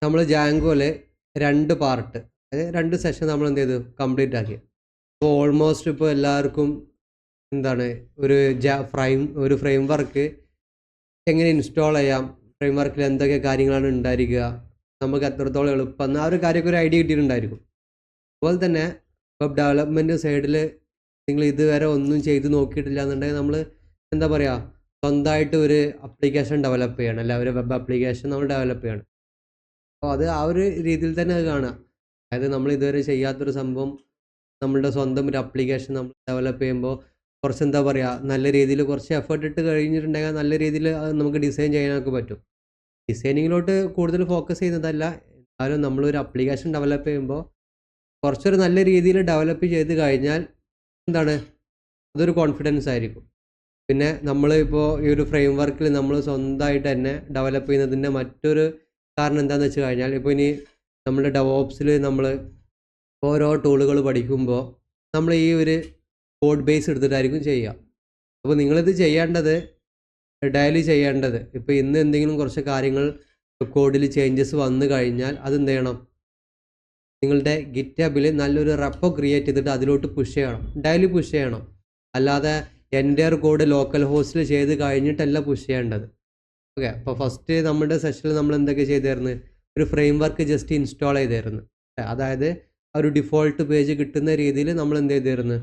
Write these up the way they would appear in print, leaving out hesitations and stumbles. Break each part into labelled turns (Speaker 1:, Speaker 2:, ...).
Speaker 1: നമ്മൾ ജാങ്കോയില് 2 പാർട്ട്, അതായത് 2 സെഷൻ നമ്മൾ എന്ത് ചെയ്തു കംപ്ലീറ്റ് ആക്കി. അപ്പോൾ ഓൾമോസ്റ്റ് ഇപ്പോൾ എല്ലാവർക്കും എന്താണ് ഒരു ഫ്രെയിം വർക്ക് എങ്ങനെ ഇൻസ്റ്റാൾ ചെയ്യാം, ഫ്രെയിം വർക്കിൽ എന്തൊക്കെ കാര്യങ്ങളാണ് ഉണ്ടായിരിക്കുക, നമുക്ക് എത്രത്തോളം എളുപ്പം ആ ഒരു കാര്യമൊക്കെ ഒരു ഐഡിയ കിട്ടിയിട്ടുണ്ടായിരിക്കും. അതുപോലെ തന്നെ വെബ് ഡെവലപ്മെൻറ്റ് സൈഡിൽ നിങ്ങൾ ഇതുവരെ ഒന്നും ചെയ്ത് നോക്കിയിട്ടില്ല എന്നുണ്ടെങ്കിൽ നമ്മൾ എന്താ പറയുക, സ്വന്തമായിട്ട് ഒരു അപ്ലിക്കേഷൻ ഡെവലപ്പ് ചെയ്യണം, അല്ല ഒരു വെബ് ആപ്ലിക്കേഷൻ നമ്മൾ ഡെവലപ്പ് ചെയ്യണം. അപ്പോൾ അത് ആ ഒരു രീതിയിൽ തന്നെ അത് കാണുക. അതായത് നമ്മൾ ഇതുവരെ ചെയ്യാത്തൊരു സംഭവം നമ്മളുടെ സ്വന്തം ഒരു അപ്ലിക്കേഷൻ നമ്മൾ ഡെവലപ്പ് ചെയ്യുമ്പോൾ കുറച്ച് എന്താ പറയുക, നല്ല രീതിയിൽ കുറച്ച് എഫേർട്ട് ഇട്ട് കഴിഞ്ഞിട്ടുണ്ടെങ്കിൽ നല്ല രീതിയിൽ അത് നമുക്ക് ഡിസൈൻ ചെയ്യാനൊക്കെ പറ്റും. ഡിസൈനിങ്ങിലോട്ട് കൂടുതൽ ഫോക്കസ് ചെയ്യുന്നതല്ല, എന്നാലും നമ്മളൊരു അപ്ലിക്കേഷൻ ഡെവലപ്പ് ചെയ്യുമ്പോൾ കുറച്ചൊരു നല്ല രീതിയിൽ ഡെവലപ്പ് ചെയ്ത് കഴിഞ്ഞാൽ എന്താണ്, അതൊരു കോൺഫിഡൻസ് ആയിരിക്കും. പിന്നെ നമ്മൾ ഇപ്പോൾ ഈ ഒരു ഫ്രെയിം വർക്കിൽ നമ്മൾ സ്വന്തമായിട്ട് തന്നെ ഡെവലപ്പ് ചെയ്യുന്നതിൻ്റെ മറ്റൊരു കാരണം എന്താണെന്ന് വെച്ച് കഴിഞ്ഞാൽ, ഇപ്പോൾ ഇനി നമ്മുടെ ഡെവോപ്സിൽ നമ്മൾ ഓരോ ടൂളുകൾ പഠിക്കുമ്പോൾ നമ്മൾ ഈ ഒരു കോഡ് ബേസ് എടുത്തിട്ടായിരിക്കും ചെയ്യുക. അപ്പോൾ നിങ്ങളിത് ചെയ്യേണ്ടത്, ഡെയിലി ചെയ്യേണ്ടത്, ഇപ്പോൾ ഇന്ന് എന്തെങ്കിലും കുറച്ച് കാര്യങ്ങൾ കോഡിൽ ചേഞ്ചസ് വന്നു കഴിഞ്ഞാൽ അതെന്ത് ചെയ്യണം, നിങ്ങളുടെ ഗിറ്റ്ഹബിൽ നല്ലൊരു റെപ്പോ ക്രിയേറ്റ് ചെയ്തിട്ട് അതിലോട്ട് പുഷ് ചെയ്യണം, ഡെയിലി പുഷ് ചെയ്യണം. അല്ലാതെ എൻ്റെയർ കോഡ് ലോക്കൽ ഹോസ്റ്റിൽ ചെയ്ത് കഴിഞ്ഞിട്ടല്ല പുഷ് ചെയ്യേണ്ടത്. ഓക്കെ, അപ്പോൾ ഫസ്റ്റ് നമ്മുടെ സെഷനിൽ നമ്മൾ എന്തൊക്കെ ചെയ്തായിരുന്നു, ഒരു ഫ്രെയിം വർക്ക് ജസ്റ്റ് ഇൻസ്റ്റാൾ ചെയ്തായിരുന്നു. അതായത് ആ ഒരു ഡിഫോൾട്ട് പേജ് കിട്ടുന്ന രീതിയിൽ നമ്മൾ എന്ത് ചെയ്തായിരുന്നു,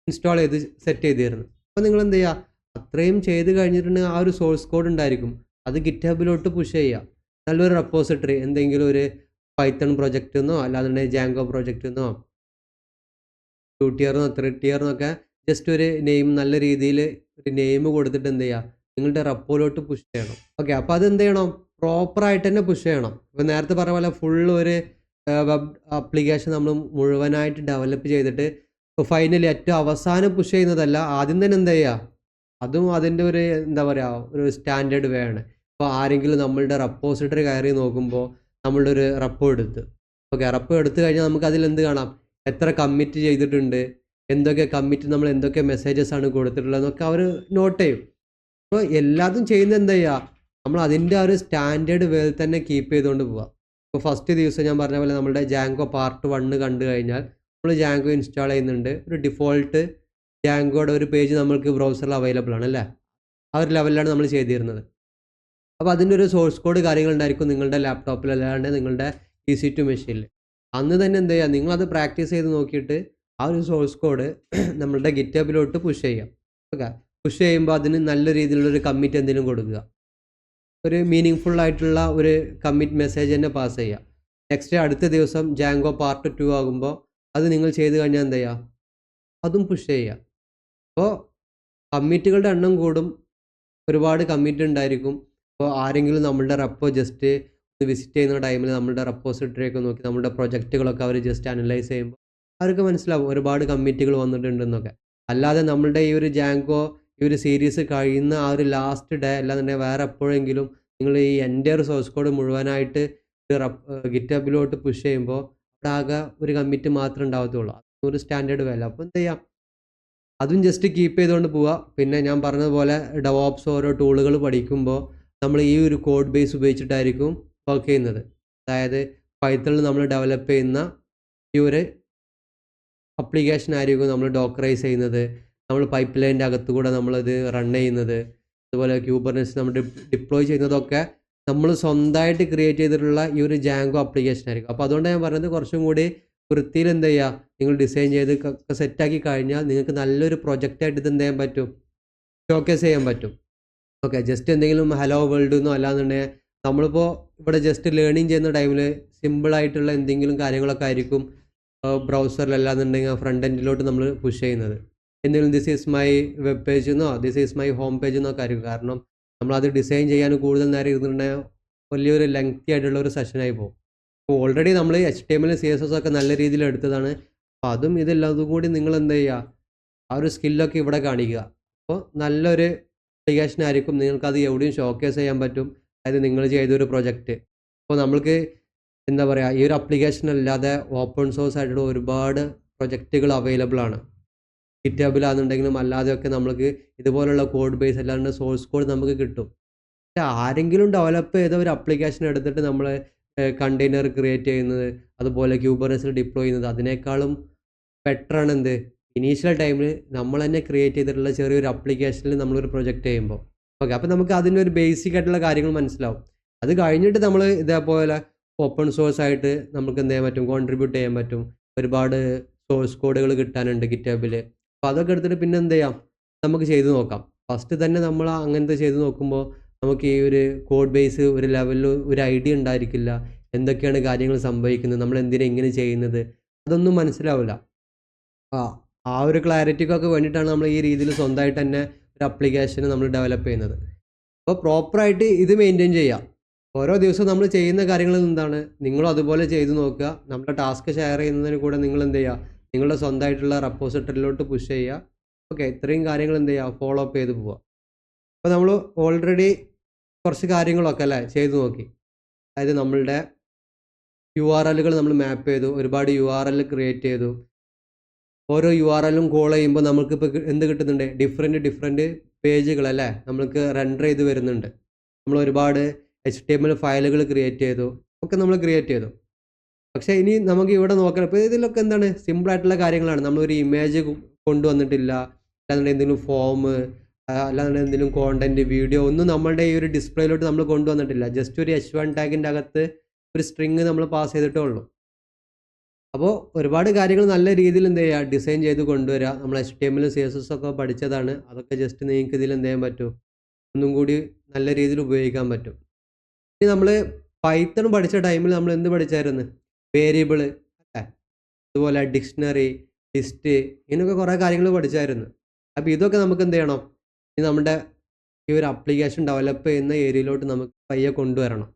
Speaker 1: ഇൻസ്റ്റാൾ ചെയ്ത് സെറ്റ് ചെയ്തായിരുന്നു. അപ്പോൾ നിങ്ങൾ എന്ത് ചെയ്യുക, അത്രയും ചെയ്ത് കഴിഞ്ഞിട്ടുണ്ടെങ്കിൽ ആ ഒരു സോഴ്സ് കോഡ് ഉണ്ടായിരിക്കും, അത് ഗിറ്റ്ഹബിലോട്ട് പുഷ് ചെയ്യുക. നല്ലൊരു റെപ്പോസിറ്ററി, എന്തെങ്കിലും ഒരു പൈത്തൺ പ്രൊജക്റ്റ് എന്നോ അല്ലാന്നുണ്ടെങ്കിൽ ജാങ്കോ പ്രൊജക്റ്റ് എന്നോ 2 tier-നോ 3 tier-നൊക്കെ ജസ്റ്റ് ഒരു നെയിം, നല്ല രീതിയിൽ ഒരു നെയിം കൊടുത്തിട്ട് എന്ത് ചെയ്യുക, നിങ്ങളുടെ റെപ്പോയിലോട്ട് പുഷ് ചെയ്യണം. ഓക്കെ, അപ്പോൾ അത് എന്ത് ചെയ്യണം, പ്രോപ്പറായിട്ട് തന്നെ പുഷ് ചെയ്യണം. ഇപ്പോൾ നേരത്തെ പറഞ്ഞ പോലെ ഫുള്ള് ഒരു വെബ് ആപ്ലിക്കേഷൻ നമ്മൾ മുഴുവനായിട്ട് ഡെവലപ്പ് ചെയ്തിട്ട് ഫൈനലി ഏറ്റവും അവസാനം പുഷ് ചെയ്യുന്നതല്ല, ആദ്യം തന്നെ എന്താ ചെയ്യുക, അതും അതിൻ്റെ ഒരു എന്താ പറയുക, ഒരു സ്റ്റാൻഡേർഡ് വേ ആണ്. ഇപ്പോൾ ആരെങ്കിലും നമ്മളുടെ റെപ്പോസിറ്ററി കയറി നോക്കുമ്പോൾ നമ്മളുടെ ഒരു റെപ്പോ എടുത്ത്, ഓക്കെ, റെപ്പോ എടുത്തു കഴിഞ്ഞാൽ നമുക്ക് അതിൽ എന്ത് കാണാം, എത്ര കമ്മിറ്റ് ചെയ്തിട്ടുണ്ട്, എന്തൊക്കെ കമ്മിറ്റ്, നമ്മൾ എന്തൊക്കെ മെസ്സേജസ് ആണ് കൊടുത്തിട്ടുള്ളതെന്നൊക്കെ അവർ നോട്ട് ചെയ്യും. അപ്പോൾ എല്ലാതും ചെയ്യുന്നത് എന്താ ചെയ്യുക, നമ്മൾ അതിൻ്റെ ആ ഒരു സ്റ്റാൻഡേർഡ് വേയിൽ തന്നെ കീപ്പ് ചെയ്തുകൊണ്ട് പോവുക. ഇപ്പോൾ ഫസ്റ്റ് ദിവസം ഞാൻ പറഞ്ഞ പോലെ നമ്മുടെ ജാങ്കോ പാർട്ട് 1 കണ്ടു കഴിഞ്ഞാൽ നമ്മൾ ജാങ്കോ ഇൻസ്റ്റാൾ ചെയ്യുന്നുണ്ട്, ഒരു ഡിഫോൾട്ട് ജാങ്കോയുടെ ഒരു പേജ് നമ്മൾക്ക് ബ്രൗസറിൽ അവൈലബിൾ ആണ് അല്ലേ, ആ ഒരു ലെവലിലാണ് നമ്മൾ ചെയ്തിരുന്നത്. അപ്പോൾ അതിൻ്റെ ഒരു സോഴ്സ് കോഡ് കാര്യങ്ങളുണ്ടായിരിക്കും നിങ്ങളുടെ ലാപ്ടോപ്പിൽ, അല്ലാണ്ട് നിങ്ങളുടെ EC2 മെഷീനിൽ. അന്ന് തന്നെ എന്ത് ചെയ്യുക, നിങ്ങളത് പ്രാക്ടീസ് ചെയ്ത് നോക്കിയിട്ട് ആ ഒരു സോഴ്സ് കോഡ് നമ്മളുടെ ഗിറ്റ്ഹബിലോട്ട് പുഷ് ചെയ്യാം. ഓക്കെ, പുഷ് ചെയ്യുമ്പോൾ അതിന് നല്ല രീതിയിലുള്ളൊരു കമ്മിറ്റ് എന്തെങ്കിലും കൊടുക്കുക, ഒരു മീനിങ് ഫുൾ ആയിട്ടുള്ള ഒരു കമ്മിറ്റ് മെസ്സേജ് തന്നെ പാസ് ചെയ്യുക. നെക്സ്റ്റ് അടുത്ത ദിവസം ജാങ്കോ പാർട്ട് 2 ആകുമ്പോൾ അത് നിങ്ങൾ ചെയ്ത് കഴിഞ്ഞാൽ എന്താ ചെയ്യുക, അതും പുഷ് ചെയ്യുക. അപ്പോൾ കമ്മിറ്റുകളുടെ എണ്ണം കൂടും, ഒരുപാട് കമ്മിറ്റ് ഉണ്ടായിരിക്കും. അപ്പോൾ ആരെങ്കിലും നമ്മളുടെ റെപ്പോ ജസ്റ്റ് വിസിറ്റ് ചെയ്യുന്ന ടൈമിൽ നമ്മളുടെ റെപ്പോസിറ്ററിയൊക്കെ നോക്കി നമ്മുടെ പ്രൊജക്റ്റുകളൊക്കെ അവർ ജസ്റ്റ് അനലൈസ് ചെയ്യുമ്പോൾ അവർക്ക് മനസ്സിലാവും ഒരുപാട് കമ്മിറ്റുകൾ വന്നിട്ടുണ്ടെന്നൊക്കെ. അല്ലാതെ നമ്മളുടെ ഈ ഒരു ജാങ്കോ ഈ ഒരു സീരീസ് കഴിയുന്ന ആ ഒരു ലാസ്റ്റ് ഡേ അല്ലാന്നുണ്ടെങ്കിൽ വേറെ എപ്പോഴെങ്കിലും നിങ്ങൾ ഈ എൻ്റെയർ സോഴ്സ് കോഡ് മുഴുവനായിട്ട് ഗിറ്റ്ഹബിലോട്ട് പുഷ് ചെയ്യുമ്പോൾ അവിടെ ആകെ ഒരു കമ്മിറ്റ് മാത്രമേ ഉണ്ടാവത്തുള്ളൂ, ഒരു സ്റ്റാൻഡേർഡ് വേല. അപ്പോൾ എന്ത് ചെയ്യാം, അതും ജസ്റ്റ് കീപ്പ് ചെയ്തുകൊണ്ട് പോവുക. പിന്നെ ഞാൻ പറഞ്ഞതുപോലെ ഡെവോപ്സ് ഓരോ ടൂളുകൾ പഠിക്കുമ്പോൾ നമ്മൾ ഈ ഒരു കോഡ് ബേസ് ഉപയോഗിച്ചിട്ടായിരിക്കും വർക്ക് ചെയ്യുന്നത്. അതായത് പൈത്തണിൽ നമ്മൾ ഡെവലപ്പ് ചെയ്യുന്ന ഈ ഒരു അപ്ലിക്കേഷൻ ആയിരിക്കും നമ്മൾ ഡോക്കറൈസ് ചെയ്യുന്നത്, നമ്മൾ പൈപ്പ് ലൈൻ്റെ അകത്തുകൂടെ നമ്മളത് റൺ ചെയ്യുന്നത്, അതുപോലെ ക്യൂബർനെറ്റ്സ് നമ്മൾ ഡിപ്ലോയ് ചെയ്യുന്നതൊക്കെ നമ്മൾ സ്വന്തമായിട്ട് ക്രിയേറ്റ് ചെയ്തിട്ടുള്ള ഈ ഒരു ജാങ്കോ ആപ്ലിക്കേഷൻ ആയിരിക്കും. അപ്പോൾ അതുകൊണ്ട് ഞാൻ പറഞ്ഞത് കുറച്ചും കൂടി വൃത്തിയിൽ എന്ത് ചെയ്യുക, നിങ്ങൾ ഡിസൈൻ ചെയ്ത് സെറ്റാക്കി കഴിഞ്ഞാൽ നിങ്ങൾക്ക് നല്ലൊരു പ്രൊജക്റ്റായിട്ട് ഇത് എന്ത് ചെയ്യാൻ പറ്റും, ഷോക്കേസ് ചെയ്യാൻ പറ്റും. ഓക്കെ, ജസ്റ്റ് എന്തെങ്കിലും ഹലോ വേൾഡ് എന്നോ അല്ലാന്നുണ്ടെങ്കിൽ നമ്മളിപ്പോൾ ഇവിടെ ജസ്റ്റ് ലേണിംഗ് ചെയ്യുന്ന ടൈമിൽ സിമ്പിളായിട്ടുള്ള എന്തെങ്കിലും കാര്യങ്ങളൊക്കെ ആയിരിക്കും ബ്രൗസറിലല്ലാന്നുണ്ടെങ്കിൽ ഫ്രണ്ട് എൻഡിലോട്ട് നമ്മൾ പുഷ് ചെയ്യുന്നത്. എന്തെങ്കിലും this is my web page എന്നോ this is my home page എന്നൊക്കെ ആയിരിക്കും. കാരണം നമ്മളത് ഡിസൈൻ ചെയ്യാൻ കൂടുതൽ നേരം ഇരുന്നിട്ടുണ്ടെങ്കിൽ വലിയൊരു ലെങ്തി ആയിട്ടുള്ള ഒരു സെഷനായി പോകും. അപ്പോൾ ഓൾറെഡി നമ്മൾ HTML CSS ഒക്കെ നല്ല രീതിയിൽ എടുത്തതാണ്. അപ്പോൾ അതും ഇതെല്ലാതും കൂടി നിങ്ങൾ എന്ത് ചെയ്യുക, ആ ഒരു സ്കില്ലൊക്കെ ഇവിടെ കാണിക്കുക. അപ്പോൾ നല്ലൊരു ആപ്ലിക്കേഷൻ ആയിരിക്കും, നിങ്ങൾക്കത് എവിടെയും ഷോക്കേസ് ചെയ്യാൻ പറ്റും. അതായത് നിങ്ങൾ ചെയ്തൊരു പ്രൊജക്റ്റ് അപ്പോൾ നമ്മൾക്ക് എന്താ പറയുക, ഈ ഒരു ആപ്ലിക്കേഷൻ അല്ലാതെ ഓപ്പൺ സോഴ്സ് ആയിട്ടുള്ള ഒരുപാട് പ്രൊജക്റ്റുകൾ അവൈലബിൾ ആണ്. ഗിറ്റ്ഹബിലാണെന്നുണ്ടെങ്കിലും അല്ലാതെയൊക്കെ നമ്മൾക്ക് ഇതുപോലുള്ള കോഡ് ബേസ് അല്ലാണ്ട് സോഴ്സ് കോഡ് നമുക്ക് കിട്ടും. പക്ഷേ ആരെങ്കിലും ഡെവലപ്പ് ചെയ്ത ഒരു ആപ്ലിക്കേഷൻ എടുത്തിട്ട് നമ്മൾ കണ്ടെയ്നർ ക്രിയേറ്റ് ചെയ്യുന്നത്, അതുപോലെ ക്യൂബർനെസിൽ ഡിപ്ലോയ് ചെയ്യുന്നത്, അതിനേക്കാളും ബെറ്ററാണ് എന്ത് ഇനീഷ്യൽ ടൈമിൽ നമ്മൾ തന്നെ ക്രിയേറ്റ് ചെയ്തിട്ടുള്ള ചെറിയൊരു ആപ്ലിക്കേഷനിൽ നമ്മളൊരു പ്രൊജക്റ്റ് ചെയ്യുമ്പോൾ. ഓക്കെ, അപ്പോൾ നമുക്ക് അതിൻ്റെ ഒരു ബേസിക് ആയിട്ടുള്ള കാര്യങ്ങൾ മനസ്സിലാവും. അത് കഴിഞ്ഞിട്ട് നമ്മൾ ഇതേപോലെ ഓപ്പൺ സോഴ്സ് ആയിട്ട് നമുക്ക് എന്ത് ചെയ്യാൻ പറ്റും, കോൺട്രിബ്യൂട്ട് ചെയ്യാൻ പറ്റും. ഒരുപാട് സോഴ്സ് കോഡുകൾ കിട്ടാനുണ്ട് ഗിറ്റബിൽ. അപ്പോൾ അതൊക്കെ എടുത്തിട്ട് പിന്നെ എന്ത് ചെയ്യാം, നമുക്ക് ചെയ്ത് നോക്കാം. ഫസ്റ്റ് തന്നെ നമ്മൾ അങ്ങനത്തെ ചെയ്ത് നോക്കുമ്പോൾ നമുക്ക് ഈ ഒരു കോഡ് ബേസ് ഒരു ലെവലിൽ ഒരു ഐഡിയ ഉണ്ടായിരിക്കില്ല. എന്തൊക്കെയാണ് കാര്യങ്ങൾ സംഭവിക്കുന്നത്, നമ്മൾ എന്തിനാണ് ഇങ്ങനെ ചെയ്യുന്നത്, അതൊന്നും മനസ്സിലാവില്ല. ആ ആ ഒരു ക്ലാരിറ്റിക്കൊക്കെ വേണ്ടിയിട്ടാണ് നമ്മൾ ഈ രീതിയിൽ സ്വന്തമായിട്ട് തന്നെ ഒരു ആപ്ലിക്കേഷൻ നമ്മൾ ഡെവലപ്പ് ചെയ്യുന്നത്. അപ്പോൾ പ്രോപ്പറായിട്ട് ഇത് മെയിൻറ്റെയിൻ ചെയ്യുക. ഓരോ ദിവസവും നമ്മൾ ചെയ്യുന്ന കാര്യങ്ങളിൽ എന്താണ്, നിങ്ങളും അതുപോലെ ചെയ്തു നോക്കുക. നമ്മുടെ ടാസ്ക് ഷെയർ ചെയ്യുന്നതിന് കൂടെ നിങ്ങൾ എന്ത് ചെയ്യുക, നിങ്ങളുടെ സ്വന്തമായിട്ടുള്ള റെപ്പോസിറ്ററിയിലോട്ട് പുഷ് ചെയ്യുക. ഓക്കെ, ഇത്രയും കാര്യങ്ങൾ എന്ത് ചെയ്യുക, ഫോളോ അപ്പ് ചെയ്ത് പോവുക. അപ്പോൾ നമ്മൾ ഓൾറെഡി കുറച്ച് കാര്യങ്ങളൊക്കെ അല്ലേ ചെയ്തു നോക്കി. അതായത് നമ്മളുടെ URLകൾ നമ്മൾ മാപ്പ് ചെയ്തു, ഒരുപാട് URL ക്രിയേറ്റ് ചെയ്തു. ഓരോ URLും കോൾ ചെയ്യുമ്പോൾ നമുക്കിപ്പോൾ എന്ത് കിട്ടുന്നുണ്ട്, ഡിഫറെൻറ്റ് പേജുകളല്ലേ നമ്മൾക്ക് റെൻഡർ ചെയ്ത് വരുന്നുണ്ട്. നമ്മൾ ഒരുപാട് HTML ഫയലുകൾ ക്രിയേറ്റ് ചെയ്തു, ഒക്കെ നമ്മൾ ക്രിയേറ്റ് ചെയ്തു. പക്ഷേ ഇനി നമുക്ക് ഇവിടെ നോക്കണം. ഇപ്പോൾ ഇതിലൊക്കെ എന്താണ് സിമ്പിളായിട്ടുള്ള കാര്യങ്ങളാണ്. നമ്മളൊരു ഇമേജ് കൊണ്ടുവന്നിട്ടില്ല, അല്ലാതെ എന്തെങ്കിലും ഫോം, അല്ലാതെ എന്തെങ്കിലും കോണ്ടൻറ്റ്, വീഡിയോ ഒന്നും നമ്മളുടെ ഈ ഒരു ഡിസ്പ്ലേയിലോട്ട് നമ്മൾ കൊണ്ടുവന്നിട്ടില്ല. ജസ്റ്റ് ഒരു H1 ടാഗിൻ്റെ അകത്ത് ഒരു സ്ട്രിങ് നമ്മൾ പാസ് ചെയ്തിട്ടേ ഉള്ളൂ. അപ്പോൾ ഒരുപാട് കാര്യങ്ങൾ നല്ല രീതിയിൽ എന്ത് ചെയ്യുക, ഡിസൈൻ ചെയ്ത് കൊണ്ടുവരിക. നമ്മൾ HTML CSS ഒക്കെ പഠിച്ചതാണ്. അതൊക്കെ ജസ്റ്റ് നിങ്ങൾക്ക് ഇതിൽ എന്ത് ചെയ്യാൻ പറ്റും, ഒന്നും കൂടി നല്ല രീതിയിൽ ഉപയോഗിക്കാൻ പറ്റും. ഇനി നമ്മൾ പൈത്തൺ പഠിച്ച ടൈമിൽ നമ്മൾ എന്ത് പഠിച്ചായിരുന്നു, വേരിയബിൾ അല്ലേ, അതുപോലെ ഡിക്ഷണറി, ലിസ്റ്റ്, ഇങ്ങനെയൊക്കെ കുറേ കാര്യങ്ങൾ പഠിച്ചായിരുന്നു. അപ്പോൾ ഇതൊക്കെ നമുക്ക് എന്ത് ചെയ്യണം, ഇനി നമ്മുടെ ഈ ഒരു ആപ്ലിക്കേഷൻ ഡെവലപ്പ് ചെയ്യുന്ന ഏരിയയിലോട്ട് നമുക്ക് പയ്യെ കൊണ്ടുവരണം.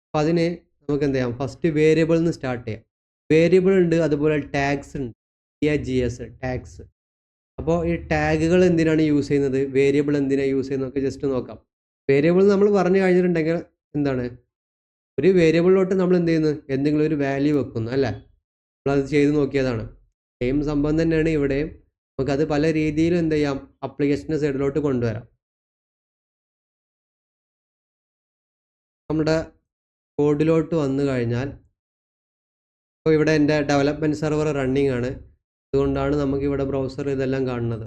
Speaker 1: അപ്പോൾ അതിന് നമുക്ക് എന്ത് ചെയ്യാം, ഫസ്റ്റ് വേരിയബിളിൽ നിന്ന് സ്റ്റാർട്ട് ചെയ്യാം. വേരിയബിൾ ഉണ്ട്, അതുപോലെ ടാഗ്സ് ഉണ്ട്, TAGS ടാഗ്സ്. അപ്പോൾ ഈ ടാഗുകൾ എന്തിനാണ് യൂസ് ചെയ്യുന്നത്, വേരിയബിൾ എന്തിനാണ് യൂസ് ചെയ്യുന്നതൊക്കെ ജസ്റ്റ് നോക്കാം. വേരിയബിൾ നമ്മൾ പറഞ്ഞു കഴിഞ്ഞിട്ടുണ്ടെങ്കിൽ എന്താണ്, ഒരു വേരിയബിളിലോട്ട് നമ്മൾ എന്ത് ചെയ്യുന്നു, എന്തെങ്കിലും ഒരു വാല്യൂ വെക്കുന്നു അല്ലേ. നമ്മളത് ചെയ്ത് നോക്കിയതാണ്. സെയിം സംഭവം തന്നെയാണ് ഇവിടെയും. നമുക്കത് പല രീതിയിലും എന്ത് ചെയ്യാം, ആപ്ലിക്കേഷൻ്റെ സൈഡിലോട്ട് കൊണ്ടുവരാം. നമ്മുടെ കോഡിലോട്ട് വന്നു കഴിഞ്ഞാൽ ഇപ്പോൾ ഇവിടെ എൻ്റെ ഡെവലപ്മെൻറ്റ് സെർവർ റണ്ണിങ് ആണ്. അതുകൊണ്ടാണ് നമുക്കിവിടെ ബ്രൗസർ ഇതെല്ലാം കാണുന്നത്.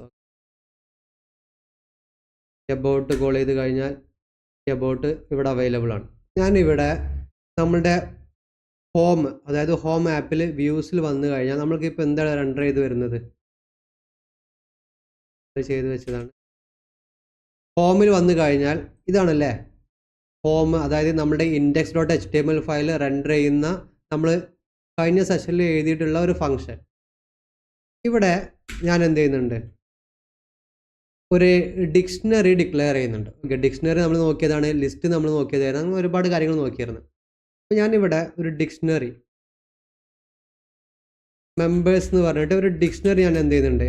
Speaker 1: എബൌട്ട് കോൾ ചെയ്ത് കഴിഞ്ഞാൽ എബൌട്ട് ഇവിടെ അവൈലബിൾ ആണ്. ഞാനിവിടെ നമ്മളുടെ ഹോം, അതായത് ഹോം ആപ്പിൽ വ്യൂസിൽ വന്നു കഴിഞ്ഞാൽ നമ്മൾക്കിപ്പോൾ എന്താണ് റെൻഡർ ചെയ്ത് വരുന്നത്, ചെയ്ത് വെച്ചതാണ്. ഹോമിൽ വന്നു കഴിഞ്ഞാൽ ഇതാണല്ലേ ഹോം, അതായത് നമ്മുടെ index.html ഫയൽ റെൻഡർ ചെയ്യുന്ന നമ്മൾ കഴിഞ്ഞ സെഷനിൽ എഴുതിയിട്ടുള്ള ഒരു ഫംഗ്ഷൻ. ഇവിടെ ഞാൻ എന്ത് ചെയ്യുന്നുണ്ട്, ഒരു ഡിക്ഷണറി ഡിക്ലെയർ ചെയ്യുന്നുണ്ട്. ഓക്കെ, ഡിക്ഷണറി നമ്മൾ നോക്കിയതാണ്, ലിസ്റ്റ് നമ്മൾ നോക്കിയതായിരുന്നു, അങ്ങനെ ഒരുപാട് കാര്യങ്ങൾ നോക്കിയിരുന്നു. അപ്പോൾ ഞാനിവിടെ ഒരു ഡിക്ഷണറി മെമ്പേഴ്സ് എന്ന് പറഞ്ഞിട്ട് ഒരു ഡിക്ഷണറി ഞാൻ എന്ത് ചെയ്യുന്നുണ്ട്,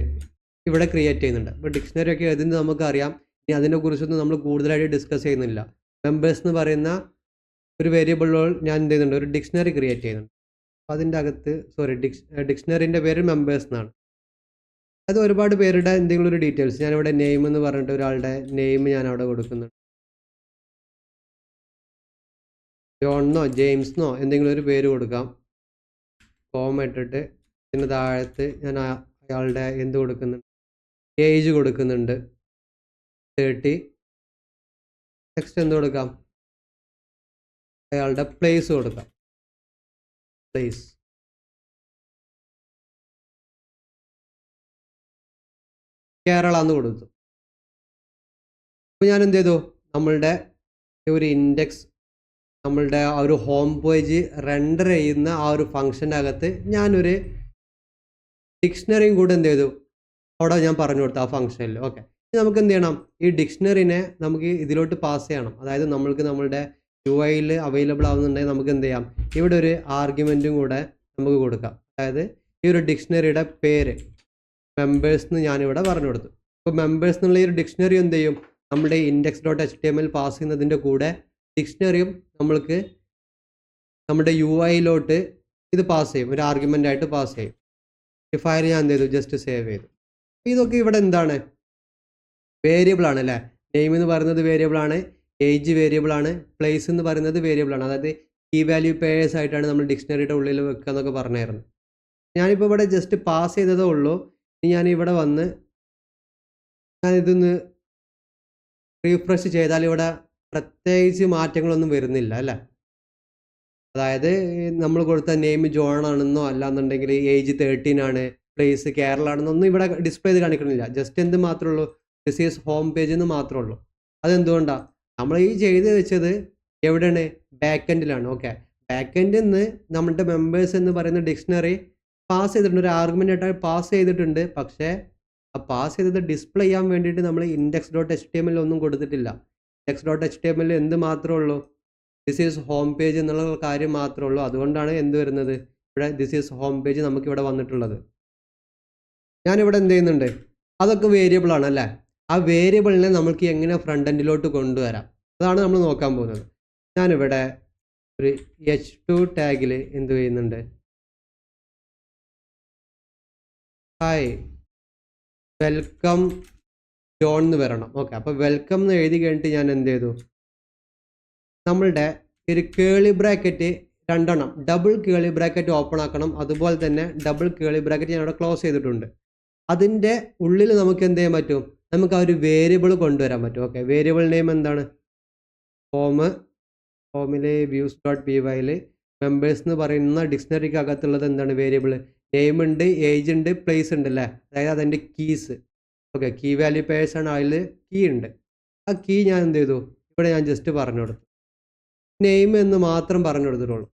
Speaker 1: ഇവിടെ ക്രിയേറ്റ് ചെയ്യുന്നുണ്ട്. അപ്പോൾ ഡിക്ഷണറി ഒക്കെ എഴുതുന്നത് നമുക്കറിയാം. ഇനി അതിനെക്കുറിച്ചൊന്നും നമ്മൾ കൂടുതലായിട്ട് ഡിസ്കസ് ചെയ്യുന്നില്ല. മെമ്പേഴ്സ് എന്ന് പറയുന്ന ഒരു വേരിയബിളിൽ ഞാൻ എന്ത് ചെയ്യുന്നുണ്ട്, ഒരു ഡിക്ഷണറി ക്രിയേറ്റ് ചെയ്യുന്നുണ്ട്. അപ്പോൾ അതിൻ്റെ അകത്ത് ഡിക്ഷണറിൻ്റെ പേര് മെമ്പേഴ്സ് എന്നാണ്. അത് ഒരുപാട് പേരുടെ എന്തെങ്കിലും ഒരു ഡീറ്റെയിൽസ്, ഞാനിവിടെ നെയിം എന്ന് പറഞ്ഞിട്ട് ഒരാളുടെ നെയിം ഞാൻ അവിടെ കൊടുക്കുന്നുണ്ട്. ജോണെന്നോ ജെയിംസെന്നോ എന്തെങ്കിലും ഒരു പേര് കൊടുക്കാം. കോമ ഇട്ടിട്ട് ഇതിന് താഴത്ത് ഞാൻ അയാളുടെ എന്ത് കൊടുക്കുന്നുണ്ട്, ഏജ് കൊടുക്കുന്നുണ്ട് 30. നെക്സ്റ്റ് എന്ത് കൊടുക്കാം, അയാളുടെ പ്ലേസ് കൊടുക്കാം, പ്ലേസ്. കേരള എന്ന് കൊടുത്തു. അപ്പോൾ ഞാൻ എന്ത് ചെയ്തു, നമ്മളുടെ ഒരു ഇൻഡെക്സ്, നമ്മളുടെ ആ ഒരു ഹോം പേജ് റെൻഡർ ചെയ്യുന്ന ആ ഒരു ഫംഗ്ഷൻ്റെ അകത്ത് ഞാനൊരു ഡിക്ഷണറിയും കൂടെ എന്ത് ചെയ്തു അവിടെ ഞാൻ പറഞ്ഞു കൊടുത്തു ആ ഫംഗ്ഷനിൽ. ഓക്കെ, നമുക്ക് എന്ത് ചെയ്യണം, ഈ ഡിക്ഷണറിനെ നമുക്ക് ഇതിലോട്ട് പാസ് ചെയ്യണം. അതായത് നമ്മൾക്ക് നമ്മളുടെ UIയിൽ അവൈലബിൾ ആവുന്നുണ്ടെങ്കിൽ നമുക്ക് എന്ത് ചെയ്യാം, ഇവിടെ ഒരു ആർഗ്യുമെൻറ്റും കൂടെ നമുക്ക് കൊടുക്കാം. അതായത് ഈ ഒരു ഡിക്ഷണറിയുടെ പേര് മെമ്പേഴ്സ് എന്ന് ഞാനിവിടെ പറഞ്ഞു കൊടുത്തു. അപ്പോൾ മെമ്പേഴ്സ് എന്നുള്ള ഈ ഒരു ഡിക്ഷണറി എന്ത് ചെയ്യും, നമ്മുടെ index.html പാസ് ചെയ്യുന്നതിൻ്റെ കൂടെ ഡിക്ഷണറിയും നമ്മൾക്ക് നമ്മുടെ UIയിലോട്ട് ഇത് പാസ് ചെയ്യും, ഒരു ആർഗ്യുമെൻ്റ് ആയിട്ട് പാസ് ചെയ്യും. ഈ ഫയൽ ഞാൻ എന്ത് ചെയ്തു, ജസ്റ്റ് സേവ് ചെയ്തു. ഇതൊക്കെ ഇവിടെ എന്താണ്, വേരിയബിൾ ആണ് അല്ലേ. നെയിം എന്ന് പറയുന്നത് വേരിയബിൾ ആണ്, ഏജ് വേരിയബിൾ ആണ്, പ്ലേസ് എന്ന് പറയുന്നത് വേരിയബിൾ ആണ്. അതായത് കീ വാല്യൂ പെയേഴ്സ് ആയിട്ടാണ് നമ്മൾ ഡിക്ഷണറിയുടെ ഉള്ളിൽ വെക്കുക എന്നൊക്കെ പറഞ്ഞായിരുന്നു. ഞാനിപ്പോൾ ഇവിടെ ജസ്റ്റ് പാസ് ചെയ്തതേ ഉള്ളൂ. ഇനി ഞാനിവിടെ വന്ന് ഞാനിതൊന്ന് റീഫ്രഷ് ചെയ്താൽ ഇവിടെ പ്രത്യേകിച്ച് മാറ്റങ്ങളൊന്നും വരുന്നില്ല അല്ലേ. അതായത് നമ്മൾ കൊടുത്ത നെയിം ജോൺ ആണെന്നോ അല്ലാന്നുണ്ടെങ്കിൽ ഏജ് 13 ആണ്, പ്ലേസ് കേരള ആണെന്നൊന്നും ഇവിടെ ഡിസ്പ്ലേ ചെയ്ത് കാണിക്കണില്ല. ജസ്റ്റ് എന്ത് മാത്രമേ ഉള്ളൂ, ദിസ് ഈസ് ഹോം പേജ് എന്ന് മാത്രമേ ഉള്ളൂ. അതെന്തുകൊണ്ടാണ്? നമ്മൾ ഈ ചെയ്ത് വെച്ചത് എവിടെയാണ്? ബാക്ക് എൻഡിലാണ്. ഓക്കെ, ബാക്ക് എൻഡിൽ നിന്ന് നമ്മുടെ മെമ്പേഴ്സ് എന്ന് പറയുന്ന ഡിക്ഷണറി പാസ് ചെയ്തിട്ടുണ്ട്, ഒരു ആർഗ്യുമെൻ്റ് ആയിട്ട് പാസ് ചെയ്തിട്ടുണ്ട്. പക്ഷേ ആ പാസ് ചെയ്തത് ഡിസ്പ്ലേ ചെയ്യാൻ വേണ്ടിയിട്ട് നമ്മൾ index.html ഒന്നും കൊടുത്തിട്ടില്ല. index.html എന്ത് മാത്രമേ ഉള്ളൂ, ദിസ് ഈസ് ഹോം പേജ് എന്നുള്ള കാര്യം മാത്രമേ ഉള്ളൂ. അതുകൊണ്ടാണ് എന്ത് വരുന്നത്, ഇവിടെ ദിസ് ഈസ് ഹോം പേജ് നമുക്ക് ഇവിടെ വന്നിട്ടുള്ളത്. ഞാനിവിടെ എന്ത് ചെയ്യുന്നുണ്ട്, അതൊക്കെ വേരിയബിൾ ആണ് അല്ലേ. ആ വേരിയബിളിനെ നമുക്ക് എങ്ങനെ ഫ്രണ്ട് എൻഡിലോട്ട് കൊണ്ടുവരാം, അതാണ് നമ്മൾ നോക്കാൻ പോകുന്നത്. ഞാനിവിടെ ഒരു h2 ടാഗിൽ എന്ത് ചെയ്യുന്നുണ്ട്, ഹായ് വെൽക്കം ജോൺ എന്ന് വരണം. ഓക്കെ, അപ്പോൾ വെൽക്കം എന്ന് എഴുതി കഴിഞ്ഞിട്ട് ഞാൻ എന്ത് ചെയ്തു, നമ്മളുടെ ഒരു കേളി ബ്രാക്കറ്റ് 2 എണ്ണം ഡബിൾ കേളി ബ്രാക്കറ്റ് ഓപ്പൺ ആക്കണം. അതുപോലെ തന്നെ ഡബിൾ കേളി ബ്രാക്കറ്റ് ഞാൻ അവിടെ ക്ലോസ് ചെയ്തിട്ടുണ്ട്. അതിൻ്റെ ഉള്ളിൽ നമുക്ക് എന്ത് ചെയ്യാൻ പറ്റും, നമുക്ക് ആ ഒരു വേരിയബിൾ കൊണ്ടുവരാൻ പറ്റും. ഓക്കെ, വേരിയബിൾ നെയിം എന്താണ്, ഹോമിലെ views.pyയിൽ മെമ്പേഴ്സ് എന്ന് പറയുന്ന ഡിക്ഷണറിക്ക് അകത്തുള്ളത് എന്താണ് വേരിയബിൾ, നെയിം ഉണ്ട്, ഏജ് ഉണ്ട്, പ്ലേസ് ഉണ്ട് അല്ലേ. അതായത് അതിൻ്റെ keys. Okay, key value pairs ആണ്, അതിൽ കീ ഉണ്ട്. ആ കീ ഞാൻ എന്ത് ചെയ്തു, ഇവിടെ ഞാൻ ജസ്റ്റ് പറഞ്ഞു കൊടുത്തു, നെയിം എന്ന് മാത്രം പറഞ്ഞു കൊടുത്തിട്ടുള്ളൂ.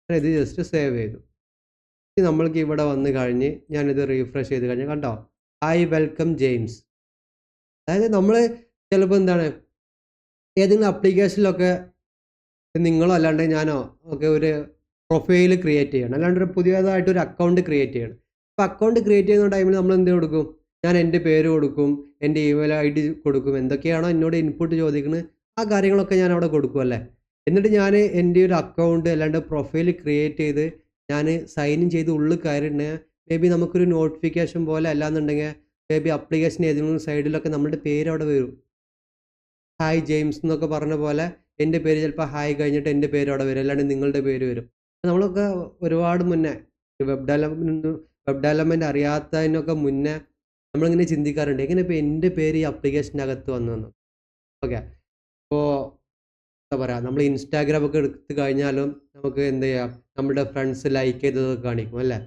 Speaker 1: ഇത് ജസ്റ്റ് സേവ് ചെയ്തു. നമ്മൾക്ക് ഇവിടെ വന്ന് കഴിഞ്ഞ് ഞാനിത് റീഫ്രഷ് ചെയ്ത് കഴിഞ്ഞാൽ കണ്ടോ, ഐ വെൽക്കം ജെയിംസ്. അതായത് നമ്മൾ ചിലപ്പോൾ എന്താണ്, ഏതെങ്കിലും ആപ്ലിക്കേഷനിലൊക്കെ നിങ്ങളോ അല്ലാണ്ട് ഞാനോ ഒക്കെ ഒരു പ്രൊഫൈൽ ക്രിയേറ്റ് ചെയ്യണം, അല്ലാണ്ട് ഒരു പുതിയതായിട്ടൊരു അക്കൗണ്ട് ക്രിയേറ്റ് ചെയ്യണം. അപ്പോൾ അക്കൗണ്ട് ക്രിയേറ്റ് ചെയ്യുന്ന ടൈമിൽ നമ്മൾ എന്ത് കൊടുക്കും, ഞാൻ എൻ്റെ പേര് കൊടുക്കും, എൻ്റെ ഇമെയിൽ ID കൊടുക്കും, എന്തൊക്കെയാണോ എന്നോട് ഇൻപുട്ട് ചോദിക്കുന്നത് ആ കാര്യങ്ങളൊക്കെ ഞാൻ അവിടെ കൊടുക്കും അല്ലേ. എന്നിട്ട് ഞാൻ എൻ്റെ ഒരു അക്കൗണ്ട് അല്ലാണ്ട് പ്രൊഫൈൽ ക്രിയേറ്റ് ചെയ്ത് ഞാൻ സൈൻ ഇൻ ചെയ്ത് ഉള്ളിൽ കയറിയിട്ടുണ്ടെങ്കിൽ മേ ബി നമുക്കൊരു നോട്ടിഫിക്കേഷൻ പോലെ, അല്ലാന്നുണ്ടെങ്കിൽ മേ ബി ആപ്ലിക്കേഷൻ ഏതെങ്കിലും സൈഡിലൊക്കെ നമ്മുടെ പേര് അവിടെ വരും. ഹായ് ജെയിംസ് എന്നൊക്കെ പറഞ്ഞ പോലെ എൻ്റെ പേര് ചിലപ്പോൾ ഹായ് കഴിഞ്ഞിട്ട് എൻ്റെ പേര് അവിടെ വരും, അല്ലാണ്ട് നിങ്ങളുടെ പേര് വരും. നമ്മളൊക്കെ ഒരുപാട് മുന്നേ വെബ് ഡെവലപ്മെൻറ്റ് അറിയാത്തതിനൊക്കെ മുന്നേ നമ്മളിങ്ങനെ ചിന്തിക്കാറുണ്ട്, എങ്ങനെ ഇപ്പോൾ എൻ്റെ പേര് ഈ ആപ്ലിക്കേഷൻ്റെ അകത്ത് വന്നു. ഓക്കെ, അപ്പോൾ എന്താ പറയുക, നമ്മൾ ഇൻസ്റ്റാഗ്രാം ഒക്കെ എടുത്ത് കഴിഞ്ഞാലും നമുക്ക് എന്ത് ചെയ്യാം, നമ്മുടെ ഫ്രണ്ട്സ് ലൈക്ക് ചെയ്തതൊക്കെ കാണിക്കും അല്ലേ.